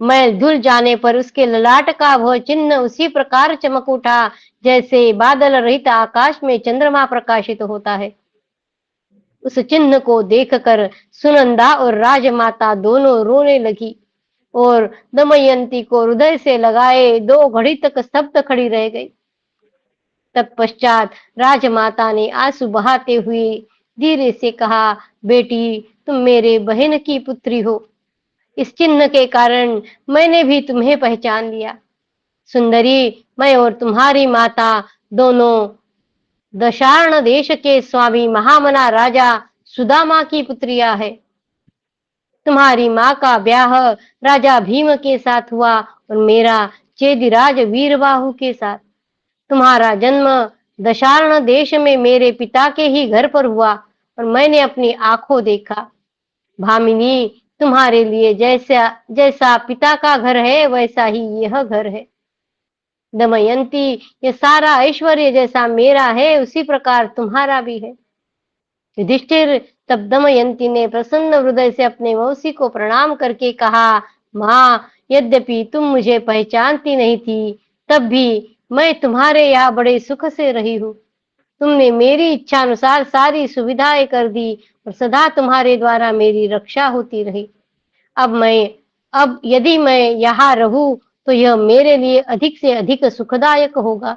मैल धुल जाने पर उसके ललाट का वह चिन्ह उसी प्रकार चमक उठा जैसे बादल रहित आकाश में चंद्रमा प्रकाशित होता है। उस चिन्ह को देखकर सुनंदा और राजमाता दोनों रोने लगी और दमयंती को हृदय से लगाए 2 घड़ी तक स्तब्ध खड़ी रह गई। तत्पश्चात राजमाता ने आंसू बहाते हुए धीरे से कहा, बेटी, तुम मेरे बहन की पुत्री हो। इस चिन्ह के कारण मैंने भी तुम्हें पहचान लिया। सुंदरी, मैं और तुम्हारी माता दोनों दशार्ण देश के स्वामी महामना राजा सुदामा की पुत्रियां है। तुम्हारी माँ का ब्याह राजा भीम के साथ हुआ और मेरा चेदिराज वीरबाहु के साथ। तुम्हारा जन्म दशार्ण देश में मेरे पिता के ही घर पर हुआ और मैंने अपनी आंखों देखा। भामिनी, तुम्हारे लिए जैसा जैसा पिता का घर है वैसा ही यह घर है। दमयंती, ये सारा ऐश्वर्य जैसा मेरा है उसी प्रकार तुम्हारा भी है। युधिष्ठिर, तब दमयंती ने प्रसन्न हृदय से अपने मौसी को प्रणाम करके कहा, माँ, यद्यपि तुम मुझे पहचानती नहीं थी, तब भी मैं तुम्हारे यहाँ बड़े सुख से रही हूँ। तुमने मेरी इच्छा अनुसार सारी सुविधाएं कर दी और सदा तुम्हारे द्वारा मेरी रक्षा होती रही। अब यदि मैं यहाँ रहूं तो यह मेरे लिए अधिक से अधिक सुखदायक होगा,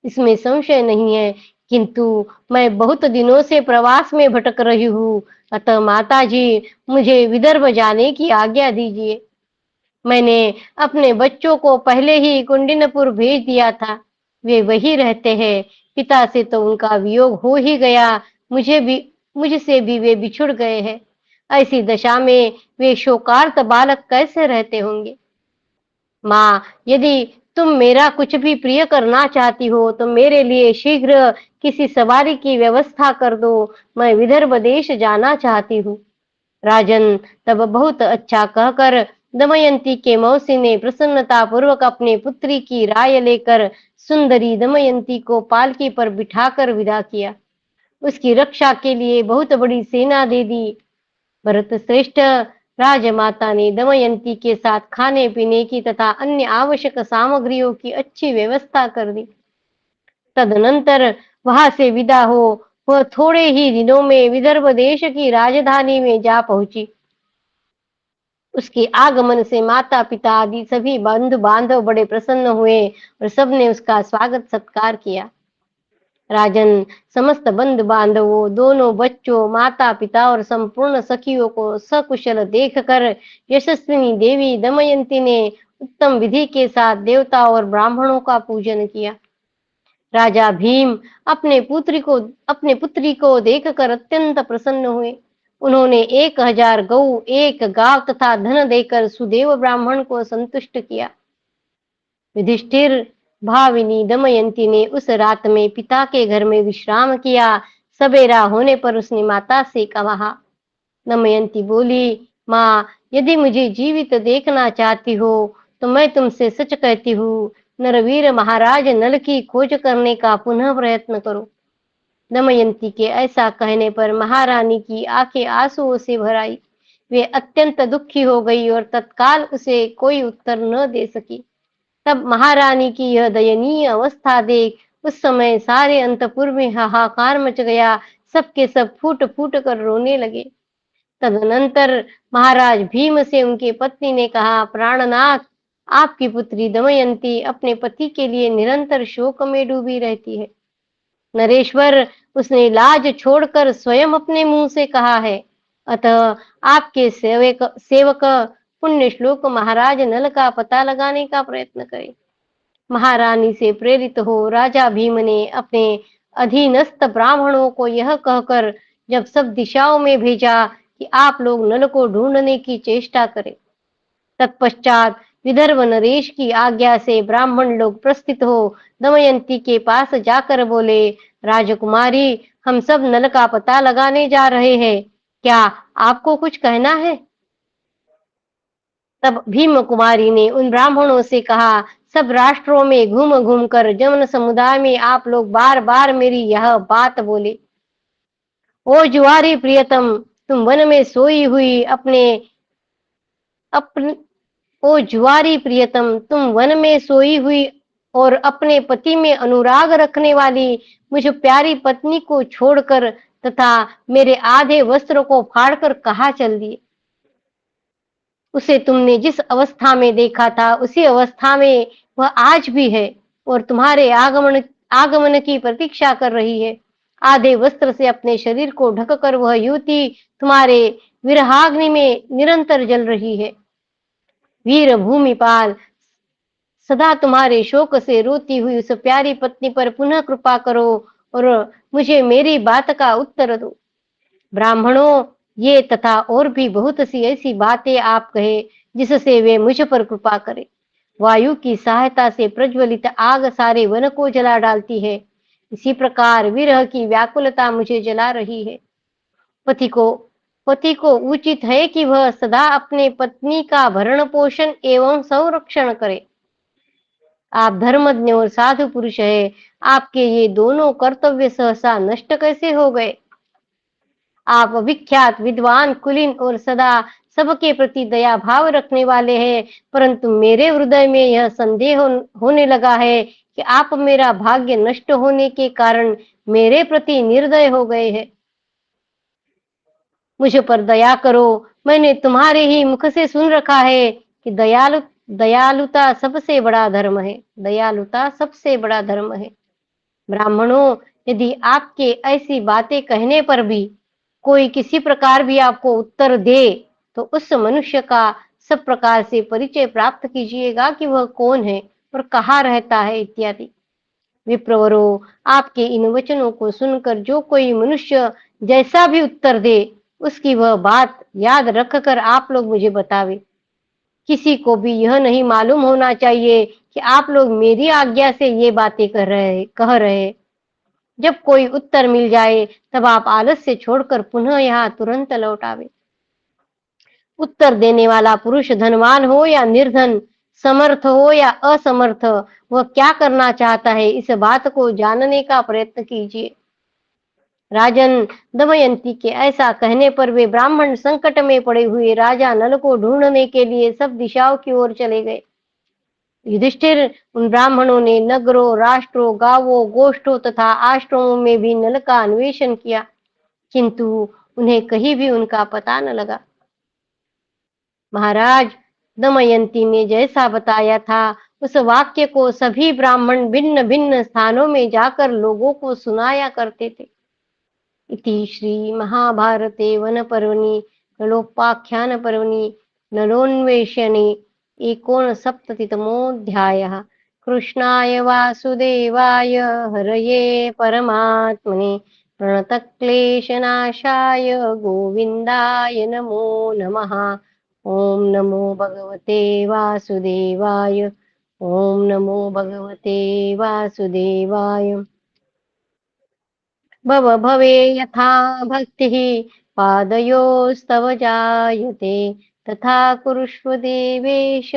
इसमें संशय नहीं है। किंतु मैं बहुत दिनों से प्रवास में भटक रही हूँ, अतः माता जी, मुझे विदर्भ जाने की आज्ञा दीजिए। मैंने अपने बच्चों को पहले ही कुंडिनपुर भेज दिया था, वे वही रहते हैं। पिता से तो उनका वियोग हो ही गया, मुझसे भी वे बिछुड़ गए हैं। ऐसी दशा में वे शोकार्त बालक कैसे रहते होंगे। माँ, यदि तुम मेरा कुछ भी प्रिय करना चाहती हो तो मेरे लिए शीघ्र किसी सवारी की व्यवस्था कर दो। मैं विदर्भ देश जाना चाहती हूँ। राजन, तब बहुत अच्छा कहकर दमयंती के मौसी ने प्रसन्नता पूर्वक अपने पुत्री की राय लेकर सुंदरी दमयंती को पालकी पर बिठाकर विदा किया। उसकी रक्षा के लिए बहुत बड़ी सेना दे दी। भरत श्रेष्ठ, राजमाता ने दमयंती के साथ खाने पीने की तथा अन्य आवश्यक सामग्रियों की अच्छी व्यवस्था कर दी। तदनंतर वहां से विदा हो वह थोड़े ही दिनों में विदर्भ देश की राजधानी में जा पहुंची। उसके आगमन से माता पिता आदि सभी बंधु बांधव बड़े प्रसन्न हुए और सबने उसका स्वागत सत्कार किया। राजन, समस्त बंधु बांधवों, दोनों बच्चों, माता पिता और संपूर्ण सखियों को सकुशल देखकर यशस्विनी देवी दमयंती ने उत्तम विधि के साथ देवता और ब्राह्मणों का पूजन किया। राजा भीम अपने पुत्री को देखकर अत्यंत प्रसन्न हुए। उन्होंने 1000 गऊ, 1 गांव तथा धन देकर सुदेव ब्राह्मण को संतुष्ट किया। युधिष्ठिर, भाविनी दमयंती ने उस रात में पिता के घर में विश्राम किया। सवेरा होने पर उसने माता से कहा। दमयंती बोली, माँ, यदि मुझे जीवित देखना चाहती हो तो मैं तुमसे सच कहती हूँ, नरवीर महाराज नल की खोज करने का पुनः प्रयत्न करो। दमयंती के ऐसा कहने पर महारानी की आंखें आंसुओं से भर आई। वे अत्यंत दुखी हो गई और तत्काल उसे कोई उत्तर न दे सकी। तब महारानी की यह दयनीय अवस्था देख उस समय सारे अंतपुर में हाहाकार मच गया। सबके सब फूट फूट कर रोने लगे। तदनंतर महाराज भीम से उनकी पत्नी ने कहा, प्राणनाथ, आपकी पुत्री दमयंती अपने पति के लिए निरंतर शोक में डूबी रहती है। नरेश्वर, उसने लाज छोड़कर स्वयं अपने मुंह से कहा है। अतः आपके सेवक सेवक पुण्य श्लोक महाराज नल का पता लगाने का प्रयत्न करें। महारानी से प्रेरित हो राजा भीम ने अपने अधीनस्थ ब्राह्मणों को यह कहकर जब सब दिशाओं में भेजा कि आप लोग नल को ढूंढने की चेष्टा करें। तत्पश्चात विदर्भ नरेश की आज्ञा से ब्राह्मण लोग प्रस्थित हो दमयंती के पास जाकर बोले, राजकुमारी, हम सब नल का पता लगाने जा रहे हैं, क्या आपको कुछ कहना है? तब भीम कुमारी ने उन ब्राह्मणों से कहा, सब राष्ट्रों में घूम घूम कर जन समुदाय में आप लोग बार बार मेरी यह बात बोले, ओ जुआरी प्रियतम, तुम वन में सोई हुई अपने अपने ओ जुआरी प्रियतम, तुम वन में सोई हुई और अपने पति में अनुराग रखने वाली मुझ प्यारी पत्नी को छोड़कर तथा मेरे आधे वस्त्र को फाड़कर कहाँ चल दिए? उसे तुमने जिस अवस्था में देखा था उसी अवस्था में वह आज भी है और तुम्हारे आगमन आगमन की प्रतीक्षा कर रही है। आधे वस्त्र से अपने शरीर को ढककर वह युवती तुम्हारे विरहाग्नि में निरंतर जल रही है। वीर भूमिपाल, सदा तुम्हारे शोक से रोती हुई उस प्यारी पत्नी पर पुनः कृपा करो और मुझे मेरी बात का उत्तर दो। ब्राह्मणों, ये तथा और भी बहुत सी ऐसी बातें आप कहे जिससे वे मुझ पर कृपा करे। वायु की सहायता से प्रज्वलित आग सारे वन को जला डालती है, इसी प्रकार विरह की व्याकुलता मुझे जला रही है। पति को पति को उचित है कि वह सदा अपने पत्नी का भरण पोषण एवं संरक्षण करे। आप धर्मज्ञ और साधु पुरुष है, आपके ये दोनों कर्तव्य सहसा नष्ट कैसे हो गए? आप विख्यात विद्वान, कुलीन और सदा सबके प्रति दया भाव रखने वाले हैं, परंतु मेरे हृदय में यह संदेह होने लगा है कि आप मेरा भाग्य नष्ट होने के कारण मेरे प्रति निर्दय हो गए हैं। मुझ पर दया करो। मैंने तुम्हारे ही मुख से सुन रखा है कि दयालुता सबसे बड़ा धर्म है। दयालुता सबसे बड़ा धर्म है। ब्राह्मणों, यदि आपके ऐसी बातें कहने पर भी कोई किसी प्रकार भी आपको उत्तर दे तो उस मनुष्य का सब प्रकार से परिचय प्राप्त कीजिएगा कि वह कौन है और कहाँ रहता है इत्यादि। विप्रवरों, आपके इन वचनों को सुनकर जो कोई मनुष्य जैसा भी उत्तर दे उसकी वह बात याद रखकर आप लोग मुझे बतावे। किसी को भी यह नहीं मालूम होना चाहिए कि आप लोग मेरी आज्ञा से ये बातें कह रहे। जब कोई उत्तर मिल जाए तब आप आलस्य छोड़कर पुनः यहाँ तुरंत लौट आवे। उत्तर देने वाला पुरुष धनवान हो या निर्धन, समर्थ हो या असमर्थ, वह क्या करना चाहता है इस बात को जानने का प्रयत्न कीजिए। राजन, दमयंती के ऐसा कहने पर वे ब्राह्मण संकट में पड़े हुए राजा नल को ढूंढने के लिए सब दिशाओं की ओर चले गए। युधिष्ठिर, उन ब्राह्मणों ने नगरों, राष्ट्रों, गांवों, गोष्ठों तथा आश्रमों में भी नल का अन्वेषण किया, किंतु उन्हें कहीं भी उनका पता न लगा। महाराज, दमयंती ने जैसा बताया था उस वाक्य को सभी ब्राह्मण भिन्न भिन्न स्थानों में जाकर लोगों को सुनाया करते थे। इति श्री महाभारते वन पर्वणि नलोपाख्यान पर्वणि नलोन्वेषणे एकोनसप्ततितमोऽध्यायः। कृष्णाय वासुदेवाय हरये परमात्मने प्रणतक्लेशनाशाय गोविन्दाय नमो नमः। ओम नमो भगवते वासुदेवाय। ॐ नमो भगवते वासुदेवाय। भव भवे यथा भक्तिः पादयोस्तव जायते तथा कुरुष्व देवेश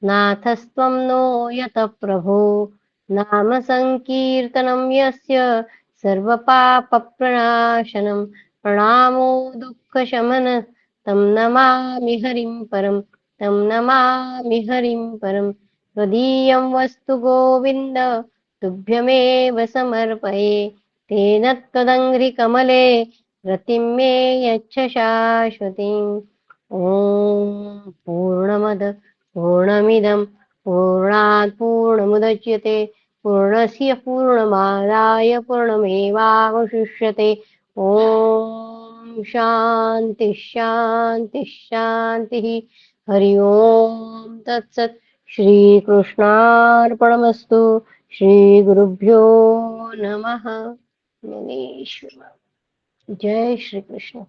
नाथस्त्वं नो यत प्रभो। नाम संकीर्तनं यस्य सर्वपापप्रणाशनं प्रणामो दुःखशमन तं नमामि हरिं परं, तं नमामि हरिं परं। त्वदीयं वस्तु गोविन्द तुभ्यमेव समर्पये। तेन त्वदङ्घ्रिकमले रतिं मे यच्छ शाश्वतीम्। ॐ पूर्णमद पूर्णमिदं पूर्णात् पूर्णमुदच्यते पूर्णस्य पूर्णमादाय पूर्णमेवावशिष्यते। ॐ शान्ति शान्ति शान्तिः। हरि ओम तत्सत्। श्रीकृष्णार्पणमस्तु। श्रीगुरुभ्यो नमः। ज्ञानेश्वर। जय श्री कृष्ण।